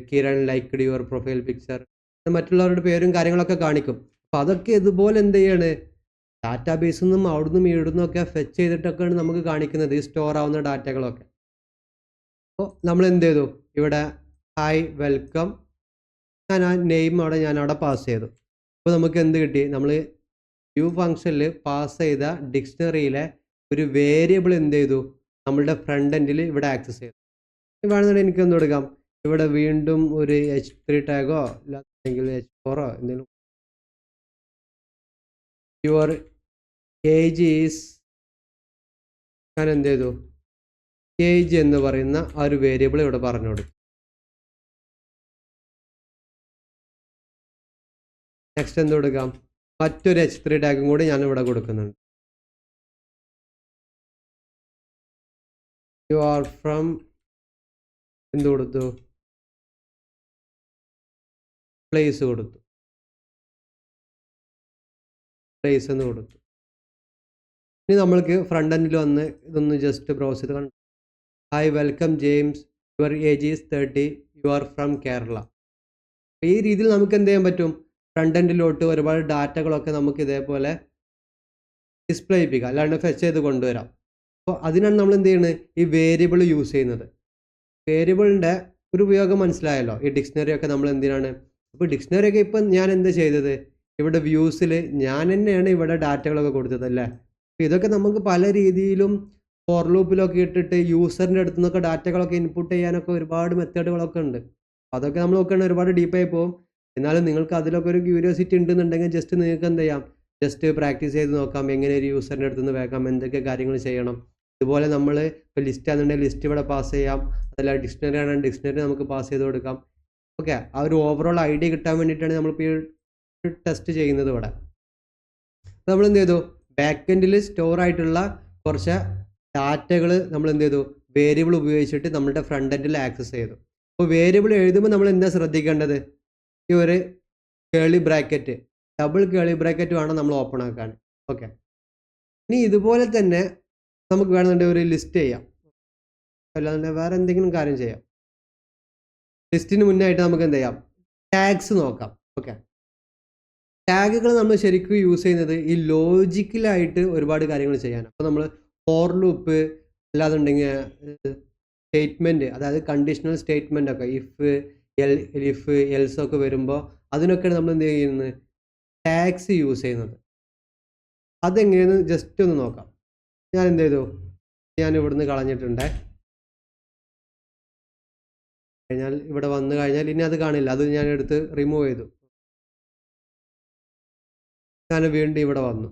Speaker 1: Kiran liked your profile picture, മറ്റുള്ളവരുടെ പേരും കാര്യങ്ങളൊക്കെ കാണിക്കും. അപ്പോൾ അതൊക്കെ ഇതുപോലെ എന്ത് ചെയ്യാണ്, ഡാറ്റാബേസിൽ നിന്നും അവിടുന്നും ഇവിടുന്നും ഒക്കെ ഫെച്ച് ചെയ്തിട്ടൊക്കെയാണ് നമുക്ക് കാണിക്കുന്നത് ഈ സ്റ്റോർ ആവുന്ന ഡാറ്റകളൊക്കെ. അപ്പോൾ നമ്മൾ എന്ത് ചെയ്തു, ഇവിടെ ഹായ് വെൽക്കം, ഞാൻ ആ നെയിം ഞാൻ അവിടെ പാസ് ചെയ്തു. അപ്പോൾ നമുക്ക് എന്ത് കിട്ടി, നമ്മൾ വ്യൂ ഫംഗ്ഷനിൽ പാസ് ചെയ്ത ഡിക്ഷണറിയിലെ ഒരു വേരിയബിൾ എന്ത് ചെയ്തു, നമ്മളുടെ ഫ്രണ്ട് എൻഡിൽ ഇവിടെ ആക്സസ് ചെയ്തു. വേണമെന്നുണ്ടെങ്കിൽ എനിക്ക് എന്ത് കൊടുക്കാം, ഇവിടെ വീണ്ടും ഒരു h3 ടാഗോ അല്ലെങ്കിൽ h4 എന്തെങ്കിലും, യുവർ ഏജ് ഈസ്, ഞാൻ എന്ത് ചെയ്തു, ഏജ് എന്ന് പറയുന്ന ആ ഒരു വേരിയബിൾ ഇവിടെ പറഞ്ഞു കൊടുക്കും. നെക്സ്റ്റ് എന്ത് കൊടുക്കാം, മറ്റൊരു h3 ടാഗും കൂടി ഞാൻ ഇവിടെ കൊടുക്കുന്നുണ്ട്. യു ആർ ഫ്രം, എന്ത് കൊടുത്തു, പ്ലേസ് കൊടുത്തു, പ്ലേസ് എന്ന് കൊടുത്തു. ഇനി നമ്മൾക്ക് ഫ്രണ്ട് എൻഡിൽ വന്ന് ഇതൊന്ന് ജസ്റ്റ് ബ്രൗസ് ചെയ്ത് കണ്ടു, hi welcome James, your age is 30, you are from Kerala. ഈ രീതിയിൽ നമുക്ക് എന്ത് ചെയ്യാൻ പറ്റും, ഫ്രണ്ട് എൻഡിലോട്ട് ഒരുപാട് ഡാറ്റകളൊക്കെ നമുക്ക് ഇതേപോലെ ഡിസ്പ്ലേ ചെയ്യിപ്പിക്കാം, അല്ലാണ്ട് ഫെച്ച് ചെയ്ത് കൊണ്ടുവരാം. അപ്പോൾ അതിനാണ് നമ്മൾ എന്ത് ചെയ്യുന്നത്, ഈ വേരിയബിൾ യൂസ് ചെയ്യുന്നത്. വേരിയബിളിൻ്റെ ഒരു ഉപയോഗം മനസ്സിലായല്ലോ. ഈ ഡിക്ഷണറി ഒക്കെ നമ്മൾ എന്തിനാണ്, അപ്പോൾ ഡിക്ഷണറി ഒക്കെ ഇപ്പം ഞാൻ എന്ത് ചെയ്തത്, ഇവിടെ വ്യൂസിൽ ഞാൻ തന്നെയാണ് ഇവിടെ ഡാറ്റകളൊക്കെ കൊടുത്തത് അല്ലേ. അപ്പോൾ ഇതൊക്കെ നമുക്ക് പല രീതിയിലും ഫോർ ലൂപ്പിലൊക്കെ ഇട്ടിട്ട് യൂസറിൻ്റെ അടുത്തു നിന്നൊക്കെ ഡാറ്റകളൊക്കെ ഇൻപുട്ട് ചെയ്യാനൊക്കെ ഒരുപാട് മെത്തേഡുകളൊക്കെ ഉണ്ട്. അതൊക്കെ നമ്മൾ നോക്കുകയാണെങ്കിൽ ഒരുപാട് ഡീപ്പായി പോകും. എന്നാലും നിങ്ങൾക്ക് അതിലൊക്കെ ഒരു ക്യൂരിയോസിറ്റി ഉണ്ടെന്നുണ്ടെങ്കിൽ ജസ്റ്റ് നിങ്ങൾക്ക് എന്ത് ചെയ്യാം, ജസ്റ്റ് പ്രാക്ടീസ് ചെയ്ത് നോക്കാം, എങ്ങനെ ഒരു യൂസറിൻ്റെ അടുത്ത് നിന്ന് വേക്കാം, എന്തൊക്കെ കാര്യങ്ങൾ ചെയ്യണം. ഇതുപോലെ നമ്മൾ ഇപ്പോൾ ലിസ്റ്റ് ആണെന്നുണ്ടെങ്കിൽ ലിസ്റ്റ് ഇവിടെ പാസ് ചെയ്യാം, അതല്ല ഡിക്ഷണറി ആണെങ്കിൽ ഡിക്ഷണറി നമുക്ക് പാസ് ചെയ്ത് കൊടുക്കാം. ഓക്കെ, ആ ഒരു ഓവറോൾ ഐഡിയ കിട്ടാൻ വേണ്ടിയിട്ടാണ് നമ്മളിപ്പോൾ ഈ ടെസ്റ്റ് ചെയ്യുന്നത് ഇവിടെ. നമ്മൾ എന്ത് ചെയ്തു, ബാക്ക് എൻഡിൽ സ്റ്റോർ ആയിട്ടുള്ള കുറച്ച് ഡാറ്റകൾ നമ്മൾ എന്ത് ചെയ്തു, വേരിയബിൾ ഉപയോഗിച്ചിട്ട് നമ്മുടെ ഫ്രണ്ട് എൻഡിൽ ആക്സസ് ചെയ്തു. അപ്പോൾ വേരിയബിൾ എഴുതുമ്പോൾ നമ്മൾ എന്താ ശ്രദ്ധിക്കേണ്ടത്, ഈ ഒരു കേളി ബ്രാക്കറ്റ്, ഡബിൾ കേളി ബ്രാക്കറ്റ് വേണം നമ്മൾ ഓപ്പൺ ആക്കാൻ. ഓക്കെ, ഇനി ഇതുപോലെ തന്നെ നമുക്ക് വേണമെന്നുണ്ടെങ്കിൽ ഒരു ലിസ്റ്റ് ചെയ്യാം, അല്ലാന്നുണ്ടെങ്കിൽ വേറെ എന്തെങ്കിലും കാര്യം ചെയ്യാം. ലിസ്റ്റിന് മുന്നായിട്ട് നമുക്ക് എന്ത് ചെയ്യാം, ടാഗ്സ് നോക്കാം. ഓക്കെ, ടാഗുകൾ നമ്മൾ ശരിക്കും യൂസ് ചെയ്യുന്നത് ഈ ലോജിക്കലായിട്ട് ഒരുപാട് കാര്യങ്ങൾ ചെയ്യാനാണ്. അപ്പോൾ നമ്മൾ ഫോർ ലൂപ്പ് അല്ലാതുണ്ടെങ്കിൽ സ്റ്റേറ്റ്മെൻറ്റ്, അതായത് കണ്ടീഷണൽ സ്റ്റേറ്റ്മെൻ്റ് ഒക്കെ, ഇഫ് എൽസ് ഒക്കെ വരുമ്പോൾ അതിനൊക്കെയാണ് നമ്മൾ എന്ത് ചെയ്യുന്നത്, ടാഗ്സ് യൂസ് ചെയ്യുന്നത്. അതെങ്ങനെയെന്ന് ജസ്റ്റ് ഒന്ന് നോക്കാം. ഞാൻ എന്ത് ചെയ്തു, ഞാൻ ഇവിടുന്ന് കളഞ്ഞിട്ടുണ്ട്. കഴിഞ്ഞാൽ ഇവിടെ വന്നു കഴിഞ്ഞാൽ ഇനി അത് കാണില്ല, അത് ഞാൻ എടുത്ത് റിമൂവ് ചെയ്തു. ഞാൻ വീണ്ടും ഇവിടെ വന്നു,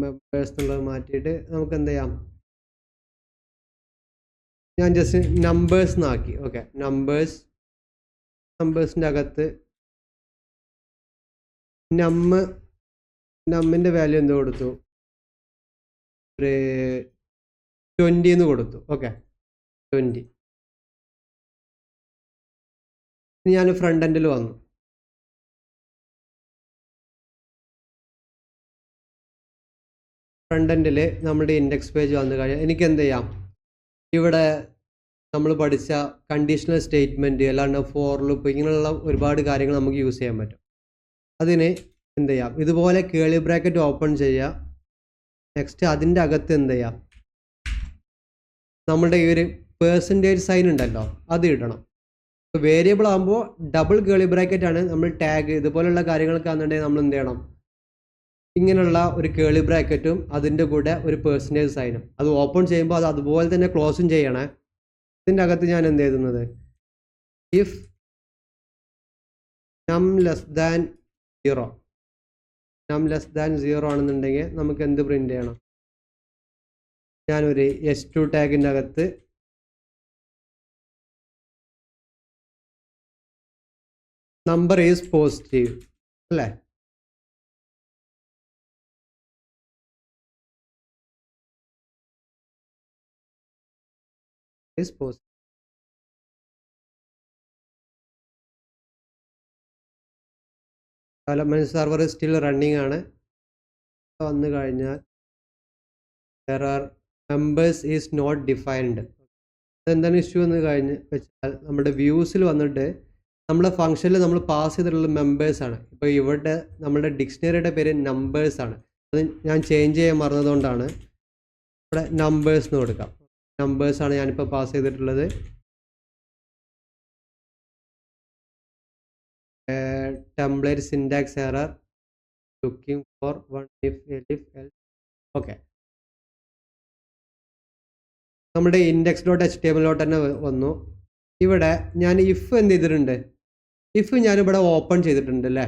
Speaker 1: മെമ്പേഴ്സ് എന്നുള്ളത് മാറ്റിയിട്ട് നമുക്ക് എന്ത് ചെയ്യാം, ഞാൻ ജസ്റ്റ് നമ്പേഴ്സ് എന്നാക്കി. ഓക്കെ, നമ്പേഴ്സിൻ്റെ അകത്ത് നമ്മിൻ്റെ വാല്യൂ എന്ത് കൊടുത്തു, ഒരു 20 എന്ന് കൊടുത്തു. ഓക്കെ, 20. ഞാൻ ഫ്രണ്ട് എൻഡിൽ വന്നു. ഫ്രണ്ട് എൻഡിൽ നമ്മുടെ ഇൻഡെക്സ് പേജ് വന്നു കഴിഞ്ഞാൽ എനിക്ക് എന്ത് ചെയ്യാം, ഇവിടെ നമ്മൾ പഠിച്ച കണ്ടീഷണൽ സ്റ്റേറ്റ്മെൻറ്റ് അല്ലാണ്ട് ഫോർ ലൂപ്പ് ഇങ്ങനെയുള്ള ഒരുപാട് കാര്യങ്ങൾ നമുക്ക് യൂസ് ചെയ്യാൻ പറ്റും. അതിന് എന്ത് ചെയ്യാം, ഇതുപോലെ കേളി ബ്രാക്കറ്റ് ഓപ്പൺ ചെയ്യുക. നെക്സ്റ്റ് അതിൻ്റെ അകത്ത് എന്ത് ചെയ്യാം, നമ്മുടെ ഈ ഒരു പെർസെൻറ്റേജ് സൈൻ ഉണ്ടല്ലോ അത് ഇടണം. ഇപ്പോൾ വേരിയബിൾ ആകുമ്പോൾ ഡബിൾ കേളി ബ്രാക്കറ്റ് ആണ്, നമ്മൾ ടാഗ് ഇതുപോലുള്ള കാര്യങ്ങളൊക്കെ ആണെന്നുണ്ടെങ്കിൽ നമ്മൾ എന്ത് ചെയ്യണം, ഇങ്ങനെയുള്ള ഒരു കേളി ബ്രാക്കറ്റും അതിൻ്റെ കൂടെ ഒരു പെർസെൻറ്റേജ് സൈനും, അത് ഓപ്പൺ ചെയ്യുമ്പോൾ അത് അതുപോലെ തന്നെ ക്ലോസും ചെയ്യണേ. ഇതിൻ്റെ അകത്ത് ഞാൻ എന്ത് എഴുതുന്നത്, ഇഫ് നം ലെസ് ദാൻ 0, നം ലെസ് ദാൻ 0 ആണെന്നുണ്ടെങ്കിൽ നമുക്ക് എന്ത് പ്രിൻ്റ് ചെയ്യണം, ഞാനൊരു S2 ടാഗിൻ്റെ അകത്ത് നമ്പർ ഈസ് പോസിറ്റീവ് അല്ലേ, is positive. Development server is still running ആണ്. വന്നു കഴിഞ്ഞാൽ there are members is not defined. അതെന്താണ് ഇഷ്യൂ എന്ന് കഴിഞ്ഞ് വെച്ചാൽ നമ്മുടെ വ്യൂസിൽ വന്നിട്ട് നമ്മുടെ ഫംഗ്ഷനിൽ നമ്മൾ പാസ് ചെയ്തിട്ടുള്ള മെമ്പേഴ്സാണ്. ഇപ്പോൾ ഇവിടെ നമ്മുടെ ഡിക്ഷണറിയുടെ പേര് നമ്പേഴ്സാണ്. അത് ഞാൻ ചേഞ്ച് ചെയ്യാൻ മറന്നതുകൊണ്ടാണ്. ഇവിടെ നമ്പേഴ്സ് എന്ന് കൊടുക്കാം. നമ്പേഴ്സാണ് ഞാനിപ്പോൾ പാസ് ചെയ്തിട്ടുള്ളത്. Template syntax error looking for one if else. Okay, നമ്മുടെ index.html തന്നെ വന്നു. ഇവിടെ ഞാൻ ഇഫ് എന്ത് ചെയ്തിട്ടുണ്ട്, ഇഫ് ഞാനിവിടെ ഓപ്പൺ ചെയ്തിട്ടുണ്ട് അല്ലേ.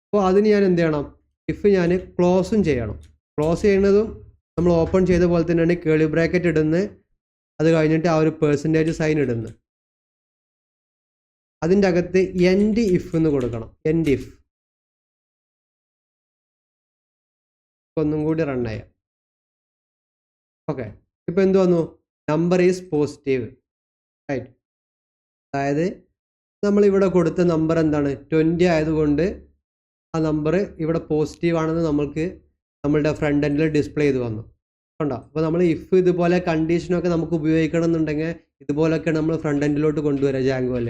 Speaker 1: അപ്പോൾ അതിന് ഞാൻ എന്ത് ചെയ്യണം, ഇഫ് ഞാൻ ക്ലോസും ചെയ്യണം. ക്ലോസ് ചെയ്യുന്നതും നമ്മൾ ഓപ്പൺ ചെയ്ത പോലെ തന്നെയാണ് കേളി ബ്രാക്കറ്റ് ഇടുന്നത്. അത് കഴിഞ്ഞിട്ട് ആ ഒരു പെർസെൻറ്റേജ് സൈൻ ഇടുന്നത്. അതിൻ്റെ അകത്ത് എൻഡ് ഇഫ് എന്ന് കൊടുക്കണം. എൻഡ് ഇഫ് ഒന്നും കൂടി റൺ ചെയ്യാം. ഓക്കെ, ഇപ്പോൾ എന്ത് വന്നു, നമ്പർ ഈസ് പോസിറ്റീവ് റൈറ്റ്. അതായത് നമ്മളിവിടെ കൊടുത്ത നമ്പർ എന്താണ്, 20 ആയതുകൊണ്ട് ആ നമ്പർ ഇവിടെ പോസിറ്റീവ് ആണെന്ന് നമ്മൾക്ക് നമ്മളുടെ ഫ്രണ്ട് എൻഡിൽ ഡിസ്പ്ലേ ചെയ്ത് വന്നു കണ്ടോ. അപ്പോൾ നമ്മൾ ഇഫ് ഇതുപോലെ കണ്ടീഷനൊക്കെ നമുക്ക് ഉപയോഗിക്കണം എന്നുണ്ടെങ്കിൽ ഇതുപോലൊക്കെ നമ്മൾ ഫ്രണ്ട് എൻഡിലോട്ട് കൊണ്ടുവരാം ജാങ്കോയിൽ.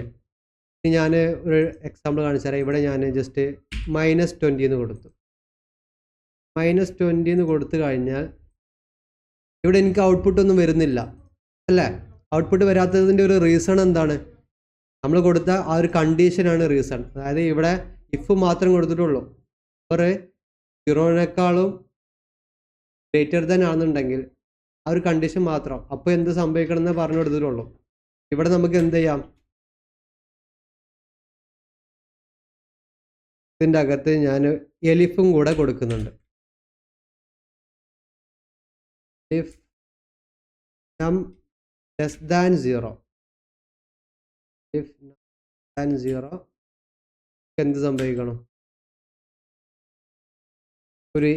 Speaker 1: ഇനി ഞാൻ ഒരു എക്സാമ്പിൾ കാണിച്ചു തരാം. ഇവിടെ ഞാൻ ജസ്റ്റ് -20 എന്ന് കൊടുത്തു. -20 എന്ന് കൊടുത്തു കഴിഞ്ഞാൽ ഇവിടെ എനിക്ക് ഔട്ട്പുട്ടൊന്നും വരുന്നില്ല അല്ലേ. ഔട്ട്പുട്ട് വരാത്തതിൻ്റെ ഒരു റീസൺ എന്താണ്, നമ്മൾ കൊടുത്ത ആ ഒരു കണ്ടീഷനാണ് റീസൺ. അതായത് ഇവിടെ ഇഫ് മാത്രം കൊടുത്തിട്ടുള്ളൂ. ഒരു 0 ഗ്രേറ്റർ ദാൻ ആണെന്നുണ്ടെങ്കിൽ ആ ഒരു കണ്ടീഷൻ മാത്രം, അപ്പോൾ എന്ത് സംഭവിക്കണം എന്ന് പറഞ്ഞു കൊടുത്തിട്ടുള്ളൂ. ഇവിടെ നമുക്ക് എന്ത് ചെയ്യാം, ഇതിൻ്റെ അകത്ത് ഞാൻ എലിഫും കൂടെ കൊടുക്കുന്നുണ്ട്. ഇഫ് നം ലെസ് ദാൻ 0, ഇഫ് ദാൻ 0 എന്ത് സംഭവിക്കണം, ഒരു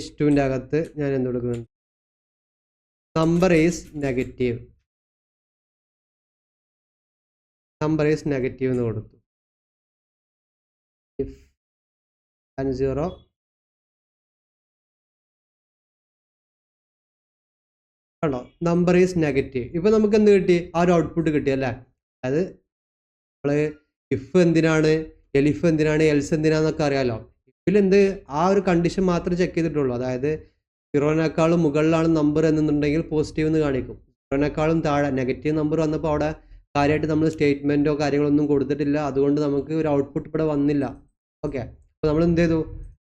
Speaker 1: H2ൻ്റെ അകത്ത് ഞാൻ എന്ത് കൊടുക്കുന്നുണ്ട്, number is negative, number is negative എന്ന് കൊടുത്തു. ഇഫ് ആൻഡ് 0 കണ്ടോ, നമ്പർ ഈസ് നെഗറ്റീവ്. ഇപ്പം നമുക്ക് എന്ത് കിട്ടി, ആ ഒരു ഔട്ട്പുട്ട് കിട്ടി അല്ലേ. അതായത് നമ്മൾ ഇഫ് എന്തിനാണ്, എലിഫ് എന്തിനാണ്, എൽസ് എന്തിനാന്നൊക്കെ അറിയാലോ. ഇതിലെന്ത് ആ ഒരു കണ്ടീഷൻ മാത്രമേ ചെക്ക് ചെയ്തിട്ടുള്ളൂ. അതായത് 0-നേക്കാളും മുകളിലാണ് നമ്പർ എന്നുണ്ടെങ്കിൽ പോസിറ്റീവ് എന്ന് കാണിക്കും. 0-നേക്കാളും താഴെ നെഗറ്റീവ് നമ്പർ വന്നപ്പോൾ അവിടെ കാര്യമായിട്ട് നമ്മൾ സ്റ്റേറ്റ്മെൻറ്റോ കാര്യങ്ങളൊന്നും കൊടുത്തിട്ടില്ല. അതുകൊണ്ട് നമുക്ക് ഒരു ഔട്ട്പുട്ട് ഇവിടെ വന്നില്ല. ഓക്കെ, അപ്പോൾ നമ്മൾ എന്ത് ചെയ്തു,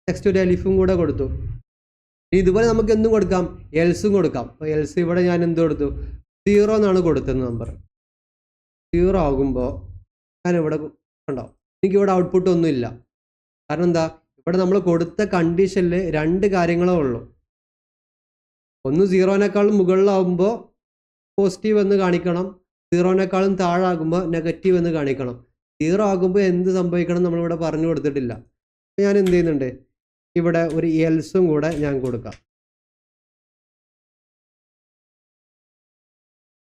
Speaker 1: നെക്സ്റ്റ് ഒരു എലിഫും കൂടെ കൊടുത്തു. ഇതുപോലെ നമുക്ക് എന്തും കൊടുക്കാം, എൽസും കൊടുക്കാം. അപ്പോൾ എൽസ് ഇവിടെ ഞാൻ എന്ത് കൊടുത്തു, 0 എന്നാണ് കൊടുത്തത്. നമ്പർ 0 ആകുമ്പോൾ ഞാനിവിടെ കണ്ടോ, എനിക്കിവിടെ ഔട്ട്പുട്ട് ഒന്നുമില്ല. കാരണം എന്താ, ഇവിടെ നമ്മൾ കൊടുത്ത കണ്ടീഷനിൽ 2 കാര്യങ്ങളേ ഉള്ളൂ. ഒന്ന് 0-നേക്കാളും മുകളിലാവുമ്പോൾ പോസിറ്റീവ് എന്ന് കാണിക്കണം, 0-നേക്കാളും താഴാകുമ്പോൾ നെഗറ്റീവ് എന്ന് കാണിക്കണം. 0 ആകുമ്പോൾ എന്ത് സംഭവിക്കണം നമ്മളിവിടെ പറഞ്ഞു കൊടുത്തിട്ടില്ല. അപ്പോൾ ഞാൻ എന്ത് ചെയ്യുന്നുണ്ട്, ഇവിടെ ഒരു എൽസും കൂടെ ഞാൻ കൊടുക്കാം.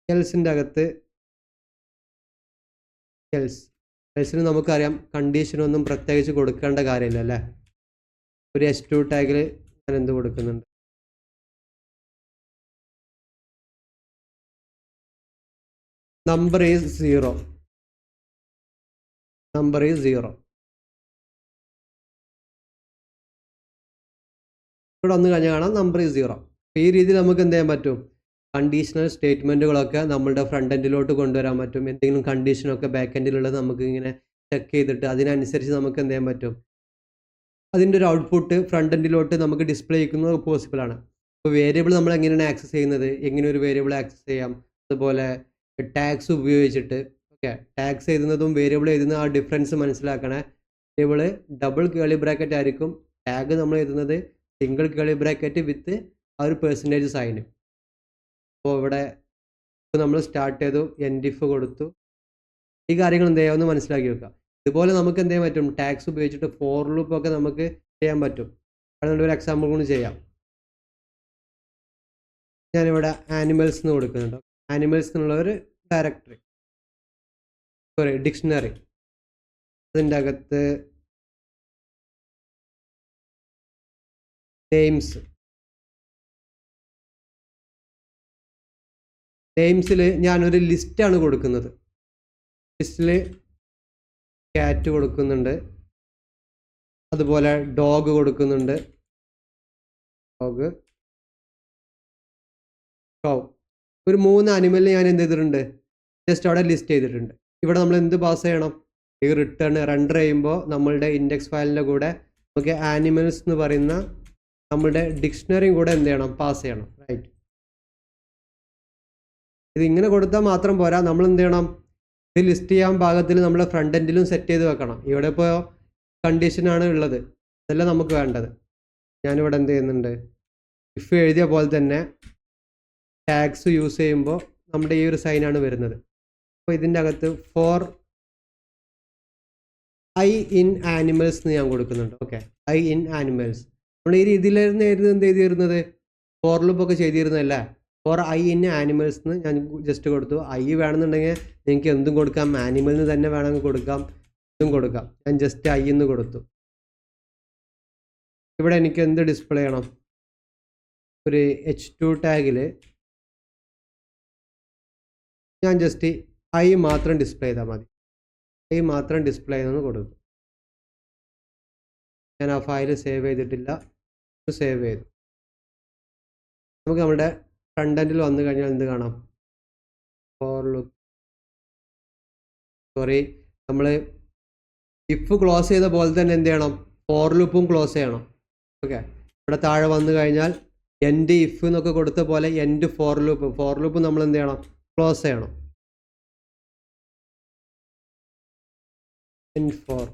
Speaker 1: എൽസിൻ്റെ അകത്ത് എൽസിന് നമുക്കറിയാം കണ്ടീഷനൊന്നും പ്രത്യേകിച്ച് കൊടുക്കേണ്ട കാര്യമില്ല അല്ലേ. ഒരു H2 ടാഗിൽ ഞാൻ എന്ത് കൊടുക്കുന്നുണ്ട്, നമ്പർ ഈസ് 0, നമ്പർ ഈസ് 0. ഇവിടെ ഒന്ന് കഴിഞ്ഞാൽ കാണാം നമ്പർ ഈസ് 0. ഈ രീതിയിൽ നമുക്ക് എന്ത് ചെയ്യാൻ പറ്റും, കണ്ടീഷണൽ സ്റ്റേറ്റ്മെൻറ്റുകളൊക്കെ നമ്മളുടെ ഫ്രണ്ട് എൻഡിലോട്ട് കൊണ്ടുവരാൻ പറ്റും. എന്തെങ്കിലും കണ്ടീഷനൊക്കെ ബാക്ക് എൻഡിലുള്ളത് നമുക്ക് ഇങ്ങനെ ചെക്ക് ചെയ്തിട്ട് അതിനനുസരിച്ച് നമുക്ക് എന്ത് ചെയ്യാൻ പറ്റും, അതിൻ്റെ ഒരു ഔട്ട്പുട്ട് ഫ്രണ്ട് എൻഡിലോട്ട് നമുക്ക് ഡിസ്പ്ലേ ചെയ്യുന്നത് പോസിബിളാണ്. അപ്പോൾ വേരിയബിൾ നമ്മൾ എങ്ങനെയാണ് ആക്സസ് ചെയ്യുന്നത്, എങ്ങനെ ഒരു വേരിയബിൾ ആക്സസ് ചെയ്യാം, അതുപോലെ ടാഗ്സ് ഉപയോഗിച്ചിട്ട്. ഓക്കെ, ടാഗ്സ് എഴുതുന്നതും വേരിയബിൾ എഴുതുന്ന ആ ഡിഫറൻസ് മനസ്സിലാക്കണേ. വേരിയബിൾ ഡബിൾ കേളി ബ്രാക്കറ്റ് ആയിരിക്കും, ടാഗ് നമ്മൾ എഴുതുന്നത് സിംഗിൾ കേളി ബ്രാക്കറ്റ് വിത്ത് ആ ഒരു പെർസെൻറ്റേജ് സൈന്. അപ്പോൾ ഇവിടെ ഇപ്പോൾ നമ്മൾ സ്റ്റാർട്ട് ചെയ്തു, എൻഡിഫ് കൊടുത്തു. ഈ കാര്യങ്ങൾ എന്ത് ചെയ്യാമെന്ന് മനസ്സിലാക്കി വെക്കാം. ഇതുപോലെ നമുക്ക് എന്ത് ചെയ്യാൻ പറ്റും, ടാഗ്സ് ഉപയോഗിച്ചിട്ട് ഫോർ ലൂപ്പൊക്കെ നമുക്ക് ചെയ്യാൻ പറ്റും. അതുകൊണ്ട് ഒരു എക്സാമ്പിൾ കൊണ്ട് ചെയ്യാം. ഞാനിവിടെ ആനിമൽസ് എന്ന് കൊടുക്കുന്നുണ്ട്. ആനിമൽസ് എന്നുള്ള ഒരു ഡയറക്ടറി, സോറി ഡിക്ഷണറി. അതിൻ്റെ അകത്ത് നെയിംസിൽ ഞാനൊരു ലിസ്റ്റാണ് കൊടുക്കുന്നത്. ലിസ്റ്റിൽ ക്യാറ്റ് കൊടുക്കുന്നുണ്ട്, അതുപോലെ ഡോഗ് കൊടുക്കുന്നുണ്ട്, ഡോഗ്, കൗ. ഒരു 3 അനിമലിന് ഞാൻ എന്ത് ചെയ്തിട്ടുണ്ട്, ജസ്റ്റ് അവിടെ ലിസ്റ്റ് ചെയ്തിട്ടുണ്ട്. ഇവിടെ നമ്മൾ എന്ത് പാസ് ചെയ്യണം, ഈ റിട്ടേൺ റെൻഡർ ചെയ്യുമ്പോൾ നമ്മളുടെ ഇൻഡെക്സ് ഫയലിൻ്റെ കൂടെ നമുക്ക് ആനിമൽസ് എന്ന് പറയുന്ന നമ്മളുടെ ഡിക്ഷണറിയും കൂടെ എന്ത് ചെയ്യണം, പാസ് ചെയ്യണം. റൈറ്റ്, ഇതിങ്ങനെ കൊടുത്താൽ മാത്രം പോരാ, നമ്മൾ എന്ത് ചെയ്യണം, ഇത് ലിസ്റ്റ് ചെയ്യാൻ പാകത്തിൽ നമ്മുടെ ഫ്രണ്ട് എൻഡിലും സെറ്റ് ചെയ്ത് വെക്കണം. ഇവിടെ ഇപ്പോൾ കണ്ടീഷനാണ് ഉള്ളത്, അതല്ല നമുക്ക് വേണ്ടത്. ഞാനിവിടെ എന്ത് ചെയ്യുന്നുണ്ട്, ഇഫ് എഴുതിയ പോലെ തന്നെ ടാഗ്സ് യൂസ് ചെയ്യുമ്പോൾ നമ്മുടെ ഈ ഒരു സൈനാണ് വരുന്നത്. അപ്പോൾ ഇതിൻ്റെ അകത്ത് ഫോർ ഐ ഇൻ ആനിമൽസ് എന്ന് ഞാൻ കൊടുക്കുന്നുണ്ട്. Okay, I in animals. നമ്മൾ ഈ രീതിയിലായിരുന്നു എന്ത് ചെയ്തിരുന്നത്, ഫോർ ലൂപ്പൊക്കെ ചെയ്തിരുന്നല്ലേ. ഫോർ ഐ ഇൻ ആനിമൽസ് എന്ന് ഞാൻ ജസ്റ്റ് കൊടുത്തു. ഐ വേണമെന്നുണ്ടെങ്കിൽ നിങ്ങൾക്ക് എന്തും കൊടുക്കാം, ആനിമലിന് തന്നെ വേണമെങ്കിൽ കൊടുക്കാം, എന്തും കൊടുക്കാം. ഞാൻ ജസ്റ്റ് ഐ എന്ന് കൊടുത്തു. ഇവിടെ എനിക്ക് എന്ത് ഡിസ്പ്ലേ ചെയ്യണം, ഒരു H2 ടാഗിൽ ഞാൻ ജസ്റ്റ് ഐ മാത്രം ഡിസ്പ്ലേ ചെയ്താൽ മതി. ഐ മാത്രം ഡിസ്പ്ലേ ചെയ്യുന്നത് കൊടുക്കും. ഞാൻ ആ ഫയൽ സേവ് ചെയ്തിട്ടില്ല, സേവ് ചെയ്തു. നമുക്ക് നമ്മുടെ ഫ്രണ്ട് എൻഡിൽ വന്നു കഴിഞ്ഞാൽ എന്ത് കാണാം, ഫോർ ലൂപ്പ്, സോറി നമ്മൾ ഇഫ് ക്ലോസ് ചെയ്ത പോലെ തന്നെ എന്ത് ചെയ്യണം, ഫോർ ലൂപ്പും ക്ലോസ് ചെയ്യണം. ഓക്കെ, ഇവിടെ താഴെ വന്നു കഴിഞ്ഞാൽ എൻഡ് ഇഫ് എന്നൊക്കെ കൊടുത്ത പോലെ എൻഡ് ഫോർ ലൂപ്പ് നമ്മൾ എന്ത് ചെയ്യണം, ക്ലോസ് ചെയ്യണം. End four.